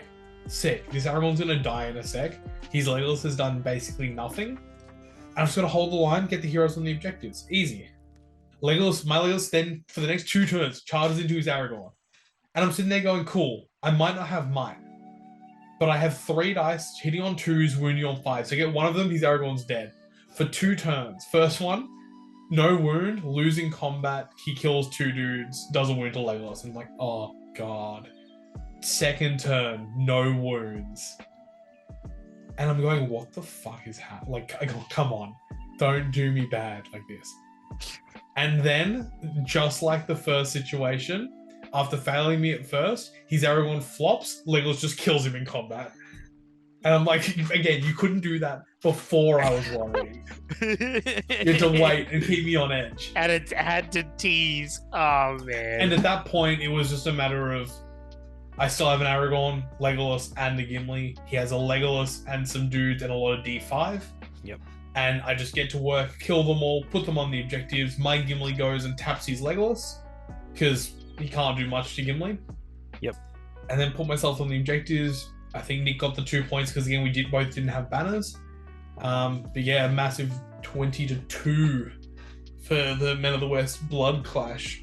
sick. This Aragorn's gonna die in a sec. His Legolas has done basically nothing. I'm just gonna hold the line, get the heroes on the objectives. Easy. My Legolas then, for the next 2 turns, charges into his Aragorn. And I'm sitting there going, cool, I might not have might, but I have 3 dice, hitting on 2s, wounding on 5s. So I get 1 of them, his Aragorn's dead. For 2 turns. First one, no wound, losing combat, he kills 2 dudes, does a wound to Legolas. I'm like, oh god. Second turn, no wounds. And I'm going, what the fuck is happening? Like, come on, don't do me bad like this. And then, just like the first situation, after failing me at first, his Aragorn flops, Legolas just kills him in combat. And I'm like, again, you couldn't do that before I was worrying. You had to wait and keep me on edge. And it had to tease. Oh, man. And at that point, it was just a matter of, I still have an Aragorn, Legolas, and a Gimli. He has a Legolas and some dudes and a lot of D5. Yep. And I just get to work, kill them all, put them on the objectives. My Gimli goes and taps his Legolas, because he can't do much to Gimli. Yep. And then put myself on the objectives. I think Nick got the 2 points, because again, we both didn't have banners. But yeah, a massive 20-2 for the Men of the West blood clash.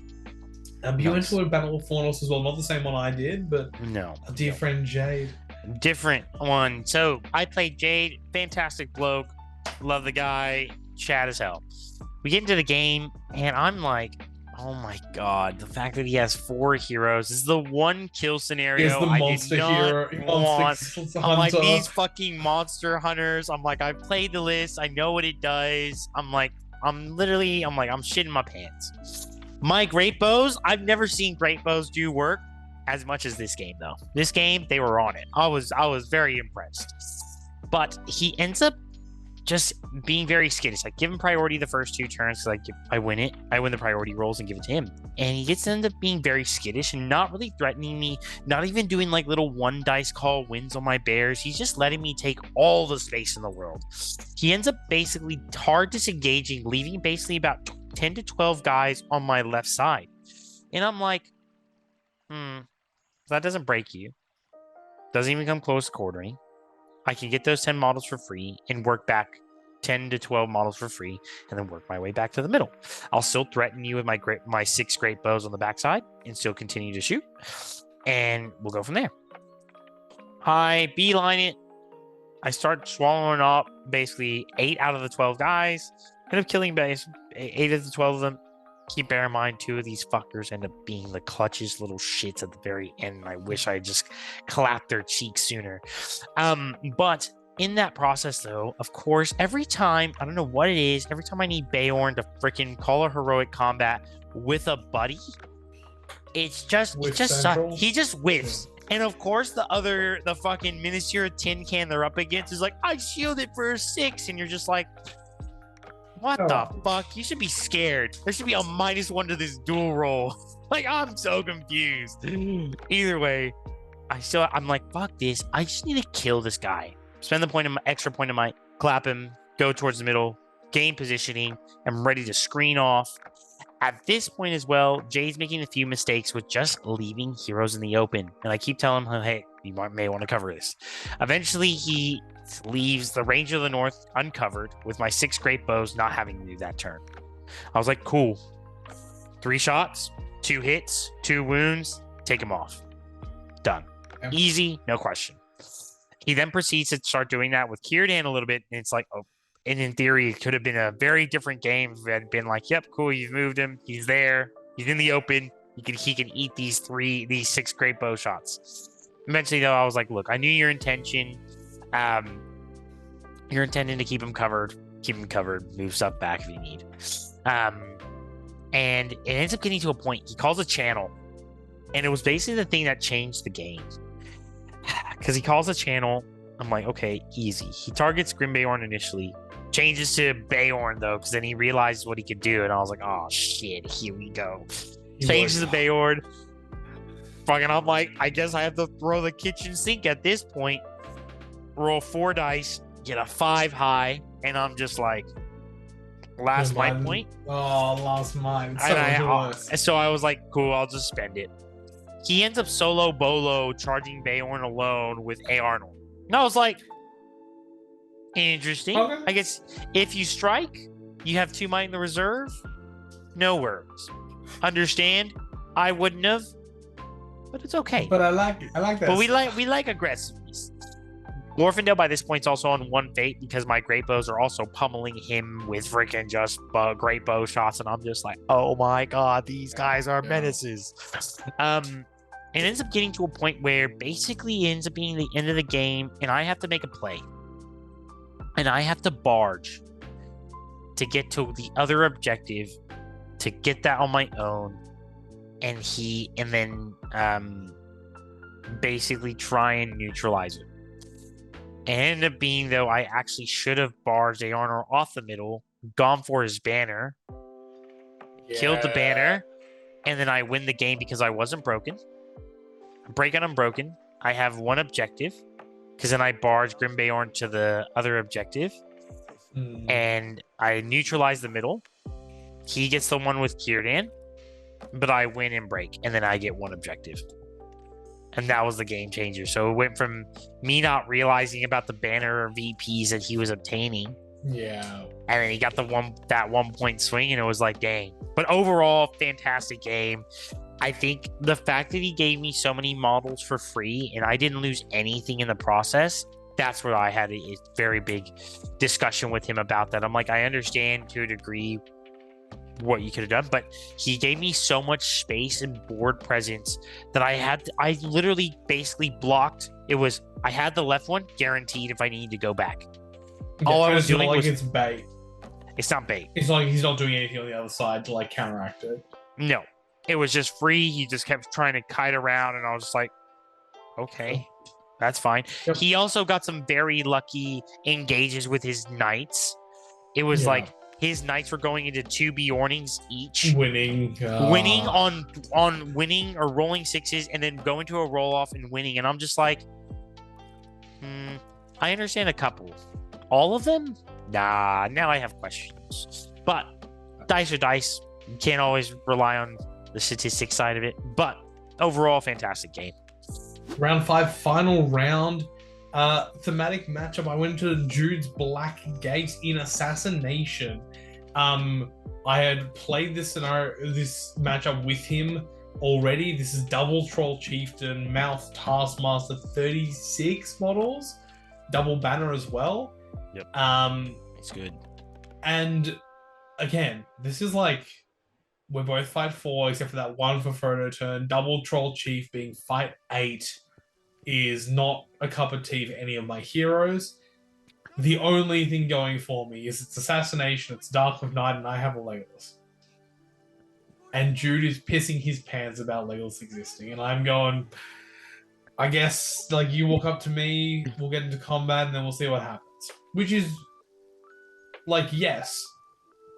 You went Nice. to a Battle of Thornos as well, not the same one I did, but No. a dear friend Jade. Different one. So I played Jade, fantastic bloke, love the guy, chat as hell. We get into the game, and I'm like, oh my god, the fact that he has 4 heroes this is the one kill scenario Here's the I monster did not hero, want. monster I'm like, hunter. these fucking monster hunters. I'm like, I've played the list, I know what it does. I'm shitting my pants. My great bows, I've never seen great bows do work as much as this game though. This game, they were on it. I was very impressed. But he ends up just being very skittish. I give him priority the first 2 turns because I win the priority rolls and give it to him. And he gets to end up being very skittish and not really threatening me, not even doing like little 1 dice call wins on my bears. He's just letting me take all the space in the world. He ends up basically hard disengaging, leaving basically about 10 to 12 guys on my left side. And I'm like, that doesn't break you. Doesn't even come close to quartering. I can get those 10 models for free and work back 10 to 12 models for free and then work my way back to the middle. I'll still threaten you with my 6 great bows on the backside and still continue to shoot. And we'll go from there. I beeline it. I start swallowing up basically 8 out of the 12 guys. End up killing 8 of the 12 of them. Keep bear in mind, 2 of these fuckers end up being the clutchest little shits at the very end. And I wish I just clapped their cheeks sooner. But in that process, though, of course, every time, I don't know what it is, every time I need Beorn to freaking call a heroic combat with a buddy, he just whiffs. And of course, the fucking Minister of Tin Can they're up against is like, I shielded for a 6. And you're just like, what the fuck? You should be scared. There should be a -1 to this dual roll. Like, I'm so confused. Either way, I'm like, fuck this. I just need to kill this guy. Spend the extra point of my clap him, go towards the middle, gain positioning. I'm ready to screen off. At this point as well, Jay's making a few mistakes with just leaving heroes in the open. And I keep telling him, hey, you may want to cover this. Eventually, he leaves the Range of the North uncovered with my 6 great bows not having to do that turn. I was like, cool. 3 shots, 2 hits, 2 wounds, take him off. Done. Yeah. Easy, no question. He then proceeds to start doing that with Círdan a little bit, and it's like, oh, and in theory, it could have been a very different game if it had been like, yep, cool, you've moved him, he's there, he's in the open, he can eat these 6 great bow shots. Eventually, though, I was like, look, I knew your intention. You're intending to keep him covered, move stuff back if you need. And it ends up getting to a point, he calls a channel, and it was basically the thing that changed the game. Because he calls a channel, I'm like, okay, easy. He targets Grim Beorn initially, changes to Beorn though, because then he realized what he could do, and I was like, oh shit, here we go. Changes to Beorn. Fucking, I'm like, I guess I have to throw the kitchen sink at this point. Roll 4 dice, get a 5 high, and I'm just like, last might point. Oh, last might. So I was like, cool, I'll just spend it. He ends up solo bolo charging Beorn alone with A. Arnold. And I was like, interesting. Okay. I guess if you strike, you have 2 might in the reserve. No worries. Understand? I wouldn't have, but it's okay. But I like that. But we like aggressiveness. Glorfindel by this point is also on 1 fate because my great bows are also pummeling him with freaking just great bow shots, and I'm just like, oh my god, these guys are menaces. It ends up getting to a point where basically it ends up being the end of the game, and I have to make a play. And I have to barge to get to the other objective, to get that on my own, and then basically try and neutralize it. It ended up being, though, I actually should have barged Arnor off the middle, gone for his banner, killed the banner, and then I win the game because I wasn't broken. Break on unbroken. I have 1 objective because then I barge Grim Beorn to the other objective, and I neutralize the middle. He gets the one with Círdan, but I win and break, and then I get 1 objective. And that was the game changer. So it went from me not realizing about the banner VPs that he was obtaining. Yeah. And then he got that 1 point swing, and it was like, dang. But overall, fantastic game. I think the fact that he gave me so many models for free and I didn't lose anything in the process, that's where I had a very big discussion with him about that. I'm like, I understand to a degree what you could have done, but he gave me so much space and board presence that I literally basically blocked. I had the left one guaranteed if I needed to go back. Yeah, All I was it's not doing like was, it's bait. it's not bait. It's not like he's not doing anything on the other side to like counteract it. No, it was just free. He just kept trying to kite around, and I was just like, okay, that's fine. Yep. He also got some very lucky engages with his knights. It was like his knights were going into 2 Bjornings each, winning on winning or rolling 6s, and then going to a roll off and winning. And I'm just like, I understand a couple. All of them? Nah, now I have questions. But dice are dice. You can't always rely on the statistics side of it. But overall, fantastic game. Round 5, final round. Thematic matchup. I went to Jude's Black Gate in Assassination. I had played this matchup with him already. This is double Troll Chieftain, Mouth Taskmaster, 36 models, double banner as well. Yep. It's good. And again, this is like we're both fight 4, except for that one for photo turn. Double Troll Chief being fight 8 is not a cup of tea for any of my heroes. The only thing going for me is it's Assassination, it's Dark of Night, and I have a Legolas. And Jude is pissing his pants about Legolas existing, and I'm going, I guess, like, you walk up to me, we'll get into combat, and then we'll see what happens. Which is, like, yes,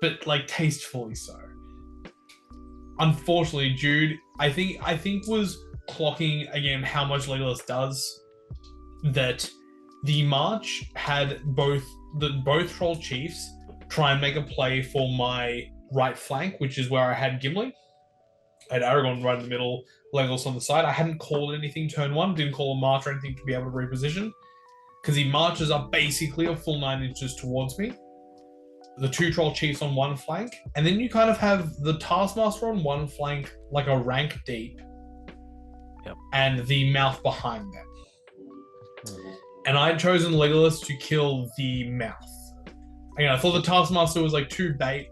but, like, tastefully so. Unfortunately, Jude, I think was clocking, again, how much Legolas does, that the March had both Troll Chiefs try and make a play for my right flank, which is where I had Gimli. I had Aragorn right in the middle, Legolas on the side. I hadn't called anything turn 1, didn't call a march or anything to be able to reposition, because he marches up basically a full 9 inches towards me. The 2 Troll Chiefs on one flank, and then you kind of have the Taskmaster on one flank, like a rank deep, and the Mouth behind them. And I had chosen Legolas to kill the Mouth. Again, I thought the Taskmaster was like too bait.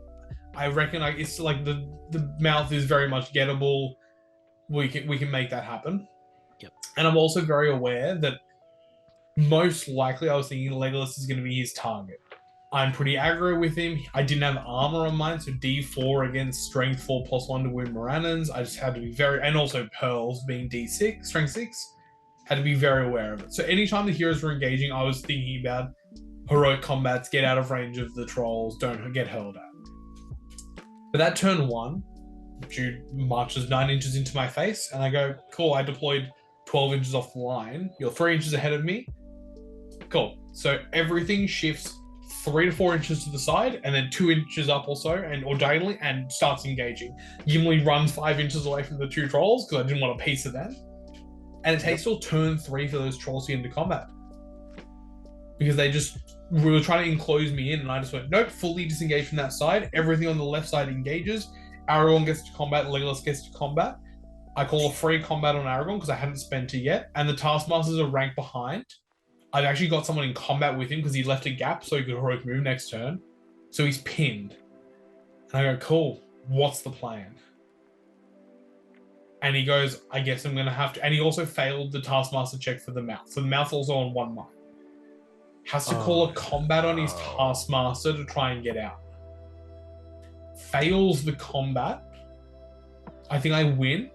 I reckon it's like the Mouth is very much gettable. We can make that happen. Yep. And I'm also very aware that most likely I was thinking Legolas is going to be his target. I'm pretty aggro with him. I didn't have armor on mine, so D4 against strength 4 +1 to win Morannons. I just had to be and also Pearls being D6, strength 6. Had to be very aware of it. So anytime the heroes were engaging, I was thinking about heroic combats, get out of range of the trolls, don't get hurled at. But that turn 1, Jude marches 9 inches into my face, and I go, cool, I deployed 12 inches off the line. You're 3 inches ahead of me. Cool. So everything shifts 3 to 4 inches to the side, and then 2 inches up or so, or diagonally, and starts engaging. Gimli runs 5 inches away from the 2 trolls, because I didn't want a piece of them. And it takes till turn 3 for those trolls to get into combat. Because they just were trying to enclose me in, and I just went, nope, fully disengage from that side. Everything on the left side engages. Aragorn gets to combat, Legolas gets to combat. I call a free combat on Aragorn because I hadn't spent it yet. And the Taskmaster's a rank behind. I've actually got someone in combat with him because he left a gap so he could heroic move next turn. So he's pinned. And I go, cool, what's the plan? And he goes, I guess I'm going to have to... And he also failed the Taskmaster check for the Mouth. So the Mouth also on 1 mark. Has to call a combat on his Taskmaster to try and get out. Fails the combat. I think I win.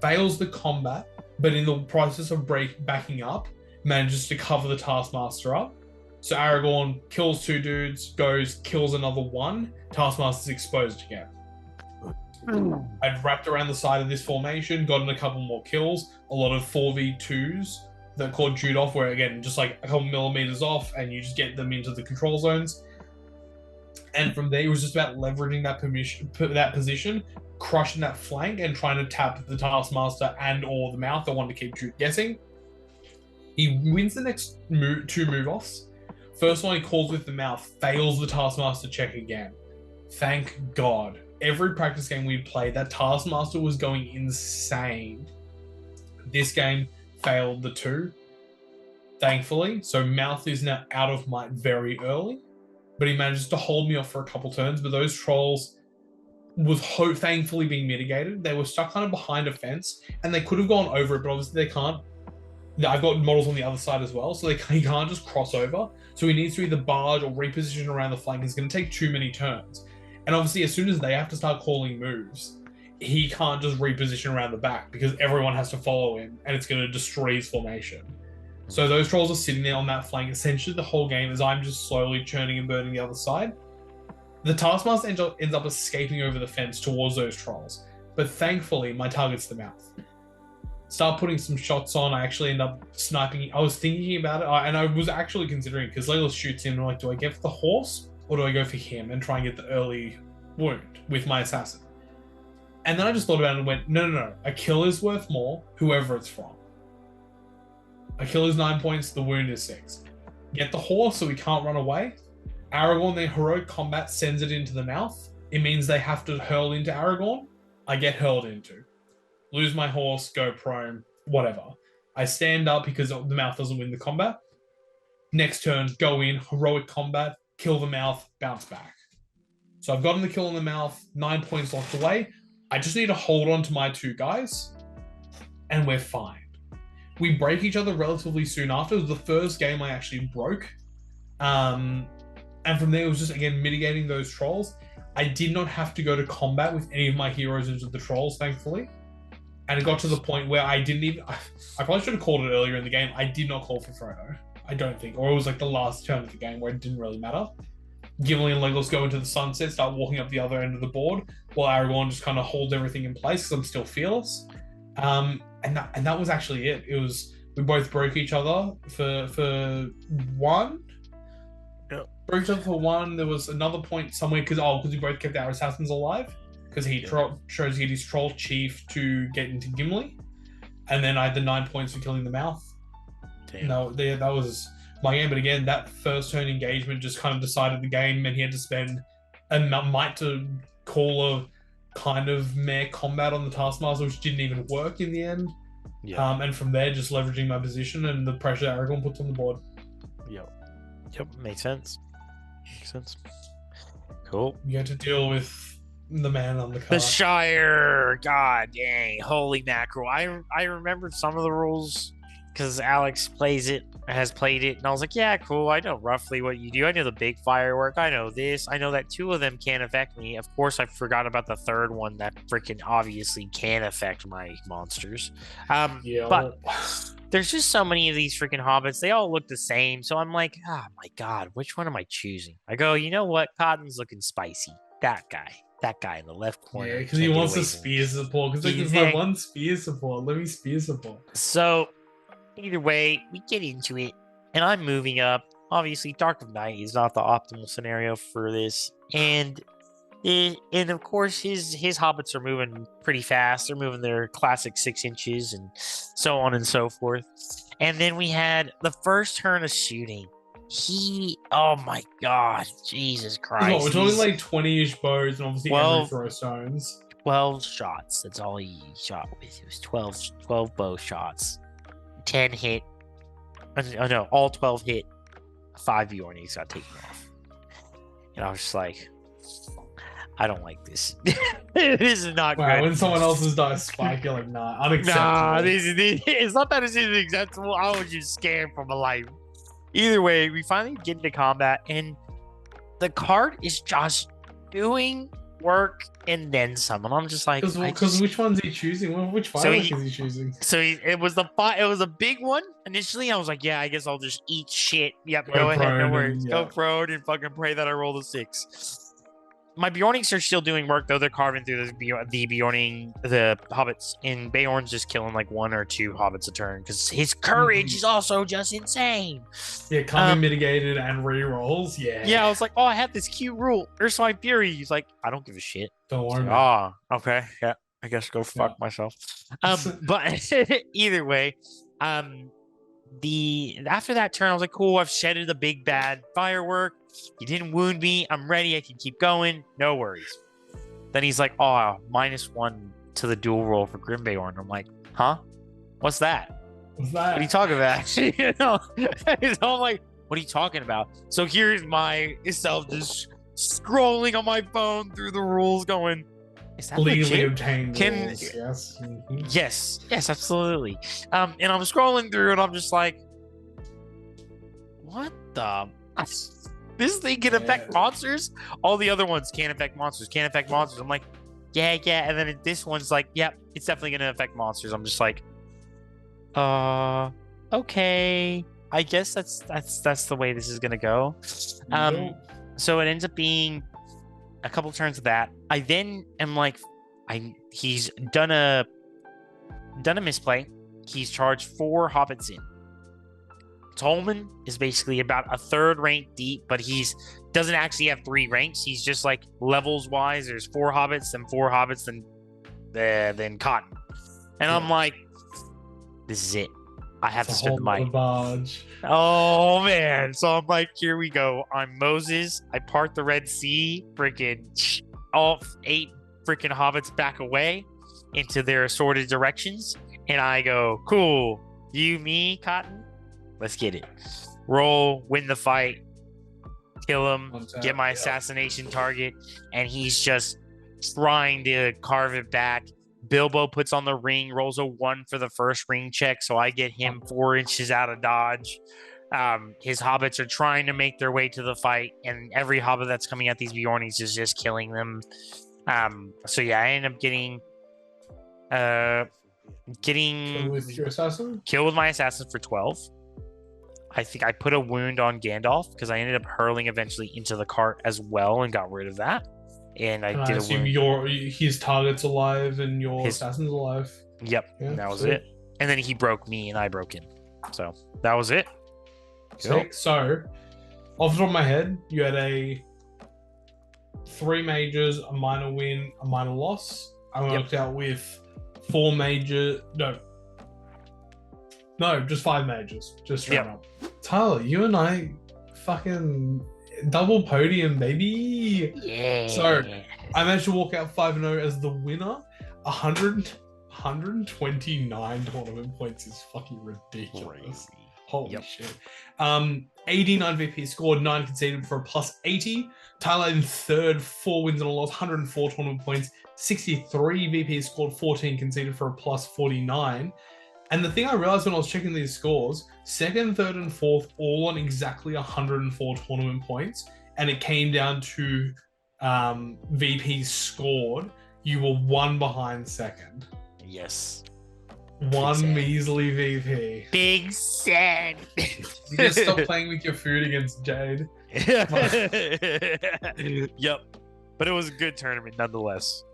Fails the combat, but in the process of backing up, manages to cover the Taskmaster up. So Aragorn kills 2 dudes, goes, kills another 1. Taskmaster's exposed again. I'd wrapped around the side of this formation, gotten a couple more kills, a lot of 4v2s that caught Jude off, where again, just like a couple millimeters off, and you just get them into the control zones. And from there, it was just about leveraging that position, crushing that flank, and trying to tap the Taskmaster and or the Mouth. I wanted to keep Jude guessing. He wins the next 2 move-offs. First one he calls with the Mouth, fails the Taskmaster check again. Thank God. Every practice game we'd play, that Taskmaster was going insane. This game failed the 2, thankfully. So Mouth is now out of might very early, but he manages to hold me off for a couple turns. But those trolls was thankfully being mitigated. They were stuck kind of behind a fence, and they could have gone over it, but obviously they can't. I've got models on the other side as well, so he can't just cross over. So he needs to either barge or reposition around the flank. It's going to take too many turns. And obviously, as soon as they have to start calling moves, he can't just reposition around the back because everyone has to follow him, and it's going to destroy his formation. So those trolls are sitting there on that flank essentially the whole game as I'm just slowly churning and burning the other side. The Taskmaster ends up escaping over the fence towards those trolls. But thankfully, my target's the Mouth. Start putting some shots on. I actually end up sniping. I was thinking about it, and I was actually considering, because Layla shoots him, and I'm like, do I get for the horse, or do I go for him and try and get the early wound with my assassin? And then I just thought about it and went, no. A kill is worth more, whoever it's from. A kill is 9 points, the wound is 6. Get the horse so he can't run away. Aragorn, their heroic combat sends it into the Mouth. It means they have to hurl into Aragorn. I get hurled into. Lose my horse, go prone, whatever. I stand up because the Mouth doesn't win the combat. Next turn, go in, heroic combat, kill the Mouth, bounce back. So I've gotten the kill on the Mouth, 9 points locked away. I just need to hold on to my 2 guys, and we're fine. We break each other relatively soon after. It was the first game I actually broke. And from there, it was just, again, mitigating those trolls. I did not have to go to combat with any of my heroes into the trolls, thankfully. And it got to the point where I didn't even... I probably should have called it earlier in the game. I did not call for Frodo. I don't think. Or it was like the last turn of the game where it didn't really matter. Gimli and Legolas go into the sunset, start walking up the other end of the board, while Aragorn just kind of holds everything in place because I'm still fearless. And that was actually it. It was... We both broke each other for 1. Broke each other for 1. There was another point somewhere because we both kept our assassins alive because he chose to get his troll chief to get into Gimli, and then I had the 9 points for killing the Mouth. Damn. No, that was my game. But again, that first turn engagement just kind of decided the game, and he had to spend a might to call a kind of meh combat on the Taskmaster, which didn't even work in the end. Yeah. And from there, just leveraging my position and the pressure Aragorn puts on the board. Yep, makes sense. Cool. You had to deal with the man on the card. The Shire. God dang. Holy mackerel. I remembered some of the rules because Alex has played it, and I was like, yeah, cool. I know roughly what you do. I know the big firework. I know this. I know that 2 of them can't affect me. Of course, I forgot about the 3rd one that freaking obviously can affect my monsters. But there's just so many of these freaking hobbits. They all look the same. So I'm like, oh my God, which one am I choosing? I go, you know what? Cotton's looking spicy. That guy in the left corner. Yeah, because he wants the spear support. Because there's like one spear support. Let me spear support. So either way, we get into it, and I'm moving up. Obviously, Dark of Night is not the optimal scenario for this, and of course his hobbits are moving pretty fast. They're moving their classic 6 inches and so on and so forth. And then we had the first turn of shooting. Oh my God, Jesus Christ! We're talking like 20-ish bows, and obviously every throw stones. 12 shots. That's all he shot with. It was 12 bow shots. 10 hit. Oh no, all 12 hit. 5 Bjornies got taken off. And I was just like, I don't like this. This is not good. When someone else's dice spike, you're like, nah, unacceptable. Nah, it's not that it's unacceptable. I was just scared for my life. Either way, we finally get into combat, and the card is just doing work and then some. And I'm just like, because which one's he choosing? Which firework is he choosing? So it was a big one. Initially, I was like, yeah, I guess I'll just eat shit. Yep, go ahead, no worries. Go prone and fucking pray that I roll a 6. My Bjornings are still doing work, though. They're carving through the hobbits, and Beorn's just killing like 1 or 2 hobbits a turn because his courage is also just insane. Yeah, coming mitigated and rerolls. Yeah, I was like, oh, I have this cute rule. Ursine Fury. He's like, I don't give a shit. Don't worry. Okay. Yeah, I guess go fuck myself. But either way, after that turn, I was like, cool, I've shedded the big bad firework. You didn't wound me. I'm ready. I can keep going. No worries. Then he's like, oh, -1 to the dual roll for Grimbeorn. I'm like, huh? What's that? What's that? What are you talking about? You know? So I'm like, what are you talking about? So here's myself just scrolling on my phone through the rules going, is that legally legit? obtained rules, yes. Mm-hmm. Yes, absolutely. And I'm scrolling through and I'm just like, what the? This thing can affect monsters? All the other ones can't affect monsters, can't affect monsters. I'm like, yeah. And then this one's like, yep, it's definitely going to affect monsters. I'm just like, okay. I guess that's the way this is going to go. So it ends up being a couple turns of that. I then am like, he's done a misplay. He's charged 4 hobbits in. Tolman is basically about a 3rd rank deep, but he's doesn't actually have 3 ranks. He's just like levels wise. There's 4 hobbits, then 4 hobbits, then Cotton. And I'm like, this is it. I have to spend the mic. Oh man! So I'm like, here we go. I'm Moses. I part the Red Sea. Freaking all 8 freaking hobbits back away into their assorted directions, and I go, cool. You, me, Cotton. Let's get it. Roll, win the fight, kill him, get my assassination target, and he's just trying to carve it back. Bilbo puts on the ring, rolls a 1 for the first ring check, so I get him 4 inches out of dodge. His hobbits are trying to make their way to the fight, and every hobbit that's coming at these Bjornies is just killing them. So yeah, I end up getting Kill with your assassin? Kill with my assassin for 12. I think I put a wound on Gandalf because I ended up hurling eventually into the cart as well and got rid of that. And I did a wound. His target's alive and your assassin's alive. Yep, yeah, and that was it. And then he broke me and I broke him. So that was it. Sick. So, off the top of my head, you had 3 majors, a minor win, a minor loss. I worked out with 4 major. No, just 5 majors. Just straight up. Tyler, you and I fucking double podium, baby. Yeah. So I managed to walk out 5-0 as the winner. 129 tournament points is fucking ridiculous. Crazy. Holy shit. 89 VP scored, 9 conceded for a +80. Tyler in 3rd, 4 wins and a loss, 104 tournament points. 63 VP scored, 14 conceded for a +49. And the thing I realized when I was checking these scores, 2nd, 3rd, and 4th all on exactly 104 tournament points. And it came down to VP scored. You were 1 behind 2nd. Yes. 1 measly VP. Big sad. You just stop playing with your food against Jade. Yep. But it was a good tournament nonetheless.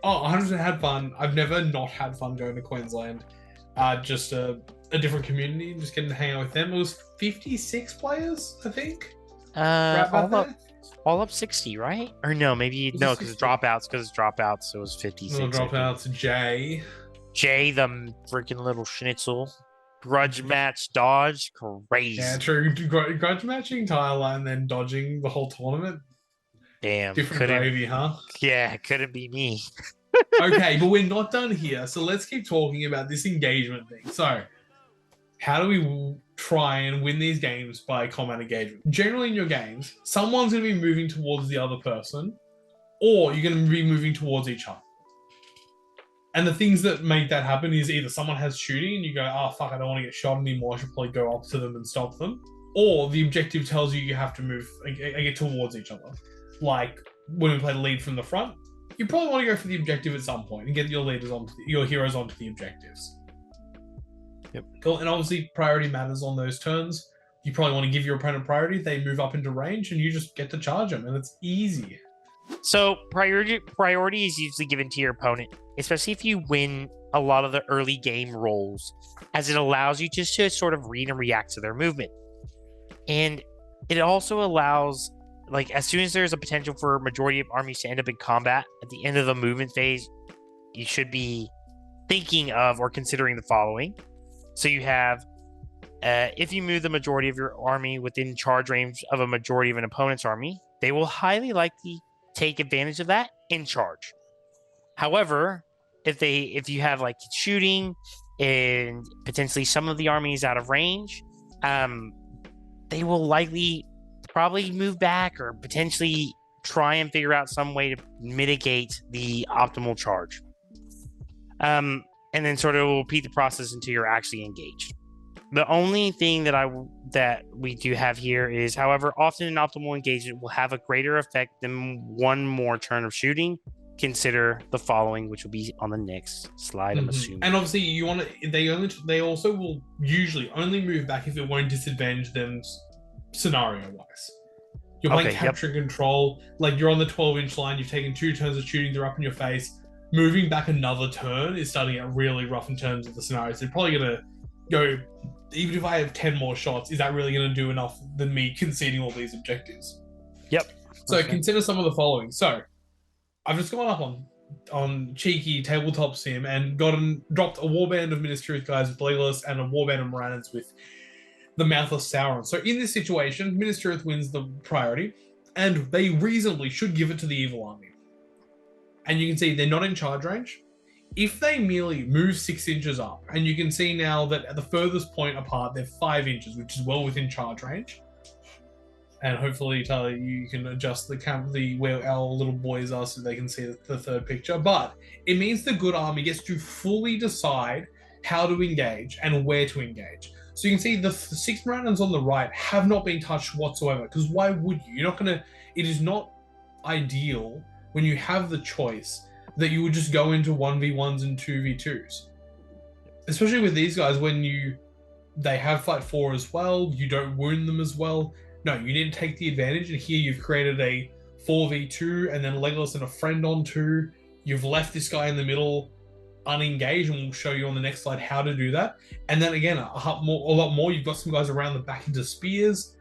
Oh, 100% had fun. I've never not had fun going to Queensland. Just a different community, just getting to hang out with them. It was 56 players, I think. All up 60, right? Or no, maybe no, because it's dropouts. So it was 56. No dropouts. Jay, the freaking little schnitzel. Grudge match dodge, crazy. Yeah, true. Grudge matching Tyler and then dodging the whole tournament. Damn, different gravy, huh? Yeah, couldn't be me. Okay, but we're not done here, so let's keep talking about this engagement thing. So, how do we try and win these games by combat engagement? Generally in your games, someone's going to be moving towards the other person, or you're going to be moving towards each other. And the things that make that happen is either someone has shooting and you go, oh, fuck, I don't want to get shot anymore, I should probably go up to them and stop them. Or the objective tells you you have to move get towards each other. Like, when we play lead from the front, you probably want to go for the objective at some point and get your heroes onto the objectives. Yep. Cool. And obviously priority matters on those turns. You probably want to give your opponent priority. They move up into range and you just get to charge them, and it's easy. So priority is usually given to your opponent, especially if you win a lot of the early game rolls, as it allows you just to sort of read and react to their movement. And it also allows, like, as soon as there's a potential for a majority of armies to end up in combat, at the end of the movement phase, you should be thinking of or considering the following. So you have If you move the majority of your army within charge range of a majority of an opponent's army, they will highly likely take advantage of that and charge. However, if you have like shooting and potentially some of the armies out of range, they will likely probably move back or potentially try and figure out some way to mitigate the optimal charge. And then sort of repeat the process until you're actually engaged. The only thing that we do have here is, however, often an optimal engagement will have a greater effect than one more turn of shooting. Consider the following, which will be on the next slide, I'm assuming. And obviously, you want to. They also will usually only move back if it won't disadvantage them scenario-wise. You're playing capture and control, like you're on the 12-inch line. You've taken 2 turns of shooting; they're up in your face. Moving back another turn is starting to get really rough in terms of the scenarios. They're probably gonna go. Even if I have 10 more shots, is that really going to do enough than me conceding all these objectives? Yep. So consider some of the following. So I've just gone up on cheeky tabletop sim and dropped a warband of Minas Tirith guys with Legolas and a warband of Morannons with the Mouthless Sauron. So in this situation, Minas Tirith wins the priority, and they reasonably should give it to the evil army. And you can see they're not in charge range. If they merely move 6 inches up, and you can see now that at the furthest point apart, they're 5 inches, which is well within charge range. And hopefully, Tyler, you can adjust the where our little boys are so they can see the third picture. But it means the good army gets to fully decide how to engage and where to engage. So you can see the 6 Morannons on the right have not been touched whatsoever, because why would you? You're not going to... It is not ideal when you have the choice that you would just go into 1v1s and 2v2s. Especially with these guys, when they have fight 4 as well, you don't wound them as well. No, you need to take the advantage, and here you've created a 4v2, and then Legolas and a friend on 2. You've left this guy in the middle unengaged, and we'll show you on the next slide how to do that. And then again, a lot more, you've got some guys around the back into spears.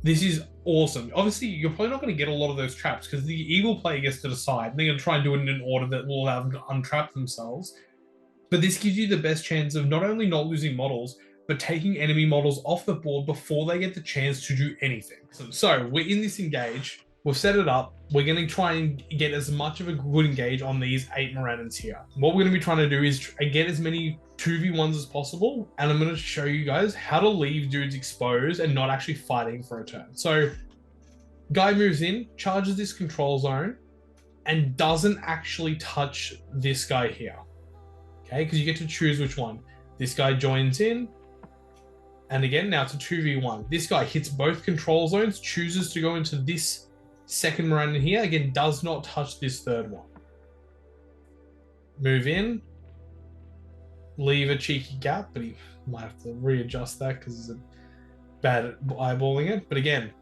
This is awesome. Obviously, you're probably not going to get a lot of those traps because the evil player gets to decide. And they're going to try and do it in an order that will allow them to untrap themselves. But this gives you the best chance of not only not losing models, but taking enemy models off the board before they get the chance to do anything. So we're in this engage. We've set it up. We're going to try and get as much of a good engage on these 8 Morannons here. What we're going to be trying to do is get as many 2v1s as possible, and I'm going to show you guys how to leave dudes exposed and not actually fighting for a turn. So guy moves in, charges this control zone, and doesn't actually touch this guy here. Okay, because you get to choose which one. This guy joins in, and again, now it's a 2v1. This guy hits both control zones, chooses to go into this second Morannon here, again, does not touch this third one. Move in, leave a cheeky gap, but he might have to readjust that because he's bad at eyeballing it. But again,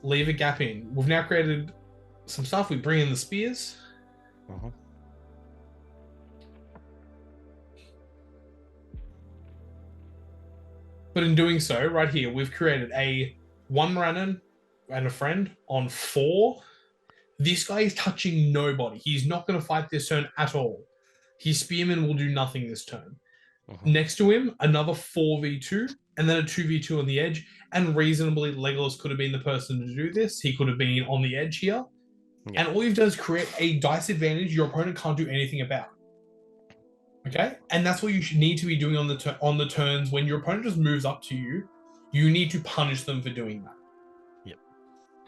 leave a gap in. We've now created some stuff. We bring in the spears. But in doing so, right here, we've created a 1 Morannon and a friend on 4. This guy is touching nobody. He's not going to fight this turn at all. His spearman will do nothing this turn. Next to him, another 4v2, and then a 2v2 on the edge. And reasonably, Legolas could have been the person to do this. He could have been on the edge here. Yeah. And all you've done is create a dice advantage your opponent can't do anything about. Okay? And that's what you should need to be doing on the turns. When your opponent just moves up to you, you need to punish them for doing that.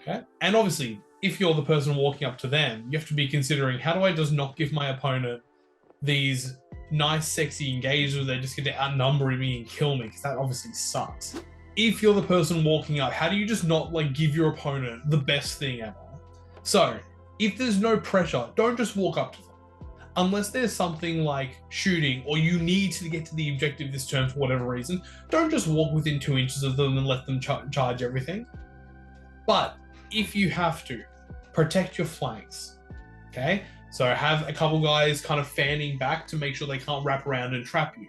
Okay. And obviously, if you're the person walking up to them, you have to be considering, how do I just not give my opponent these nice, sexy engages where they just get to outnumber me and kill me? Because that obviously sucks. If you're the person walking up, how do you just not give your opponent the best thing ever? So if there's no pressure, don't just walk up to them. Unless there's something like shooting or you need to get to the objective this turn for whatever reason, don't just walk within 2 inches of them and let them charge everything. But if you have to, protect your flanks, okay? So have a couple guys kind of fanning back to make sure they can't wrap around and trap you.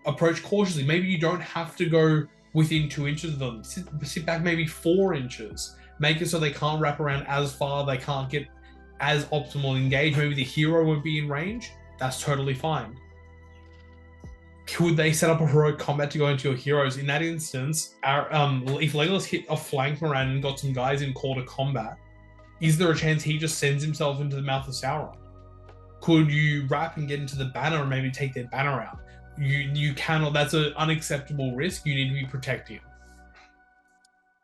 Approach cautiously. Maybe you don't have to go within 2 inches of them. Sit back maybe 4 inches. Make it so they can't wrap around as far, they can't get as optimal engaged. Maybe the hero won't be in range. That's totally fine. Could they set up a heroic combat to go into your heroes? In that instance, if Legolas hit a flank Moran and got some guys in call to combat, is there a chance he just sends himself into the mouth of Sauron? Could you wrap and get into the banner and maybe take their banner out? You cannot. That's an unacceptable risk. You need to be protecting.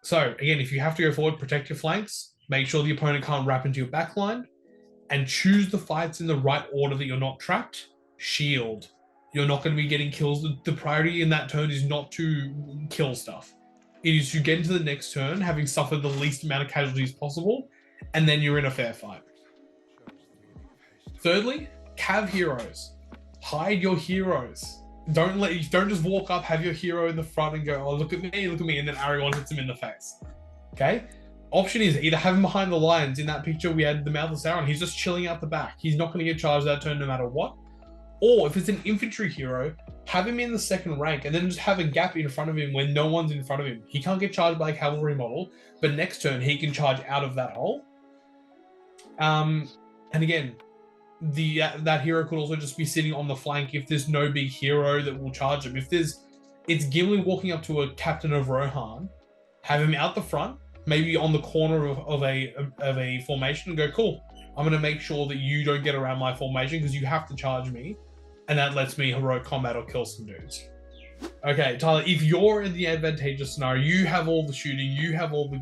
So again, if you have to go forward, protect your flanks. Make sure the opponent can't wrap into your backline, and choose the fights in the right order that you're not trapped. Shield. You're not going to be getting kills. The priority in that turn is not to kill stuff. It is to get into the next turn, having suffered the least amount of casualties possible, and then you're in a fair fight. Thirdly, cav heroes. Hide your heroes. Don't just walk up, have your hero in the front and go, oh, look at me, and then Aragorn hits him in the face. Okay? Option is either have him behind the lines. In that picture, we had the Mouth of Sauron. He's just chilling out the back. He's not going to get charged that turn no matter what. Or if it's an infantry hero, have him in the second rank and then just have a gap in front of him when no one's in front of him. He can't get charged by a cavalry model, but next turn he can charge out of that hole. And again, that hero could also just be sitting on the flank if there's no big hero that will charge him. If it's Gimli walking up to a captain of Rohan, have him out the front, maybe on the corner of a formation, and go, cool, I'm going to make sure that you don't get around my formation because you have to charge me, and that lets me heroic combat or kill some dudes. Okay, Tyler, if you're in the advantageous scenario, you have all the shooting, you have all the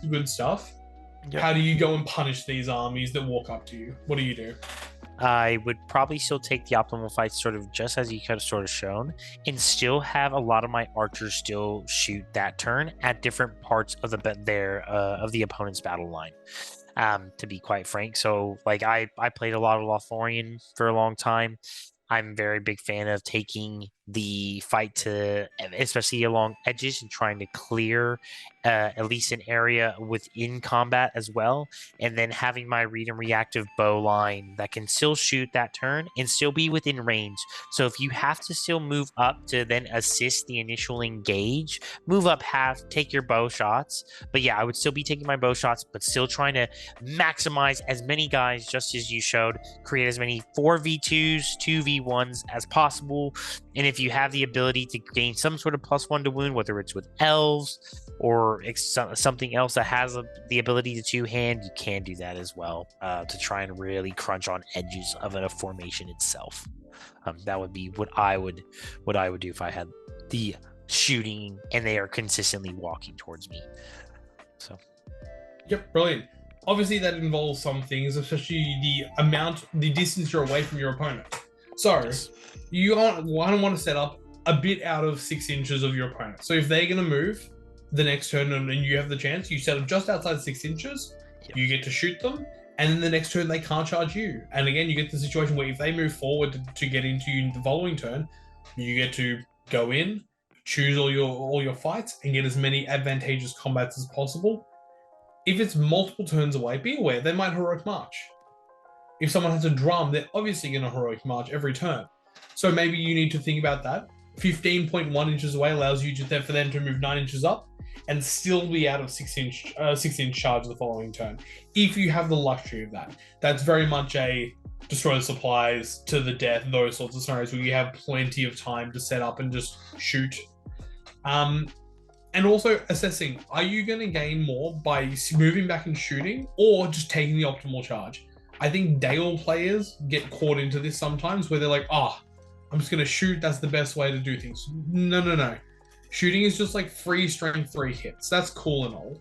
good stuff. Yep. How do you go and punish these armies that walk up to you? What do you do? I would probably still take the optimal fight, sort of just as you could have sort of shown, and still have a lot of my archers still shoot that turn at different parts of the opponent's battle line. To be quite frank, so like I played a lot of Lothlorien for a long time. I'm a very big fan of taking the fight to, especially along edges, and trying to clear at least an area within combat as well, and then having my read and reactive bow line that can still shoot that turn and still be within range. So if you have to still move up to then assist the initial engage, move up half, take your bow shots. But yeah, I would still be taking my bow shots, but still trying to maximize as many guys, just as you showed, create as many 4v2s, 2v1s as possible. And if you have the ability to gain some sort of +1 to wound, whether it's with elves or something else that has the ability to two-hand, you can do that as well, to try and really crunch on edges of a formation itself. That would be what I would do if I had the shooting and they are consistently walking towards me. So, yep, brilliant. Obviously, that involves some things, especially the distance you're away from your opponent. So, you want to set up a bit out of 6 inches of your opponent. So if they're going to move the next turn and you have the chance, you set them just outside 6 inches, yep. You get to shoot them, and then the next turn they can't charge you. And again, you get the situation where if they move forward to get into you the following turn, you get to go in, choose all your fights, and get as many advantageous combats as possible. If it's multiple turns away, be aware they might heroic march. If someone has a drum, they're obviously going to heroic march every turn. So maybe you need to think about that. 15.1 inches away allows you for them to move 9 inches up and still be out of 6-inch charge the following turn. If you have the luxury of that, that's very much a destroy the supplies to the death, those sorts of scenarios where you have plenty of time to set up and just shoot. And also assessing, are you going to gain more by moving back and shooting or just taking the optimal charge? I think Dale players get caught into this sometimes where they're like, I'm just going to shoot. That's the best way to do things. No. Shooting is just like free strength 3 hits. That's cool and all.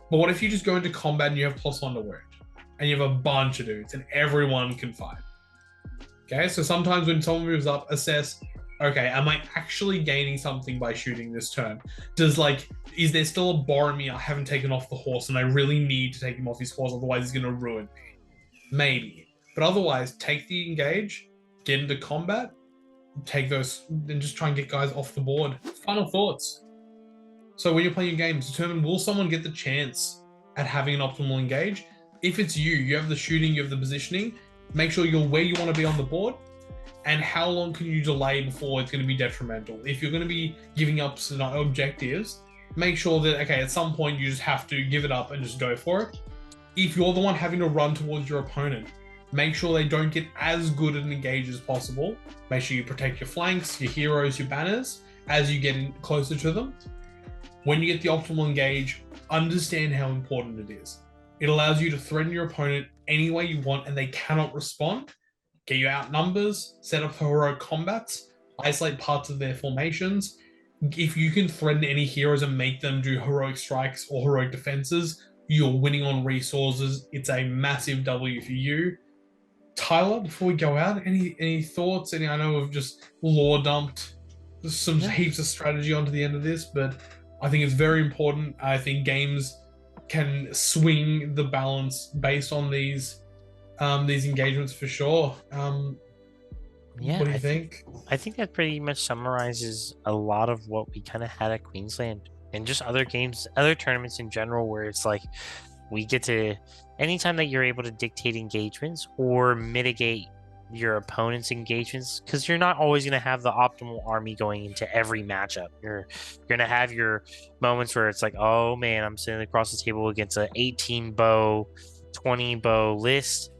But what if you just go into combat and you have +1 to wound and you have a bunch of dudes and everyone can fight? Okay, so sometimes when someone moves up, assess, okay, am I actually gaining something by shooting this turn? Is there still a Boromir I haven't taken off the horse and I really need to take him off his horse, otherwise he's going to ruin me? Maybe. But otherwise, take the engage, get into combat, take those, and just try and get guys off the board. Final thoughts. So when you're playing your games, determine, will someone get the chance at having an optimal engage? If it's you have the shooting, you have the positioning, make sure you're where you want to be on the board, and how long can you delay before it's going to be detrimental. If you're going to be giving up objectives, make sure that, okay, at some point you just have to give it up and just go for it. If you're the one having to run towards your opponent, Make sure they don't get as good an engage as possible. Make sure you protect your flanks, your heroes, your banners as you get in closer to them. When you get the optimal engage, understand how important it is. It allows you to threaten your opponent any way you want and they cannot respond. Get you out numbers, set up heroic combats, isolate parts of their formations. If you can threaten any heroes and make them do heroic strikes or heroic defenses, you're winning on resources. It's a massive W for you. Tyler, before we go out, any thoughts? I know we've just lore dumped some heaps of strategy onto the end of this, but I think it's very important. I think games can swing the balance based on these engagements for sure. Yeah, what do you think? I think that pretty much summarizes a lot of what we kind of had at Queensland and just other games, other tournaments in general, where it's like we get to, anytime that you're able to dictate engagements or mitigate your opponent's engagements, because you're not always going to have the optimal army going into every matchup. You're going to have your moments where it's like, oh man, I'm sitting across the table against an 18 bow, 20 bow list.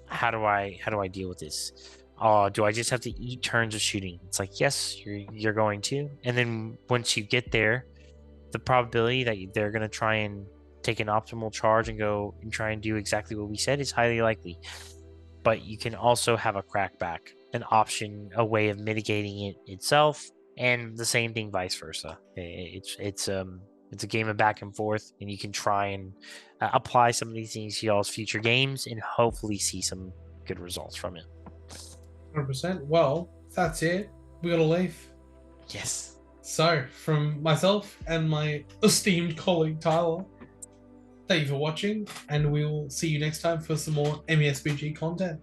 How do I deal with this? Do I just have to eat turns of shooting? It's like, yes, you're going to. And then once you get there, the probability that they're going to try and take an optimal charge and go and try and do exactly what we said is highly likely. But you can also have a crackback, an option, a way of mitigating it itself, and the same thing vice versa. It's a game of back and forth, and you can try and apply some of these things to y'all's future games and hopefully see some good results from it. 100%. Well, that's it. We gotta leave. Yes. So, from myself and my esteemed colleague Tyler, thank you for watching, and we will see you next time for some more MESBG content.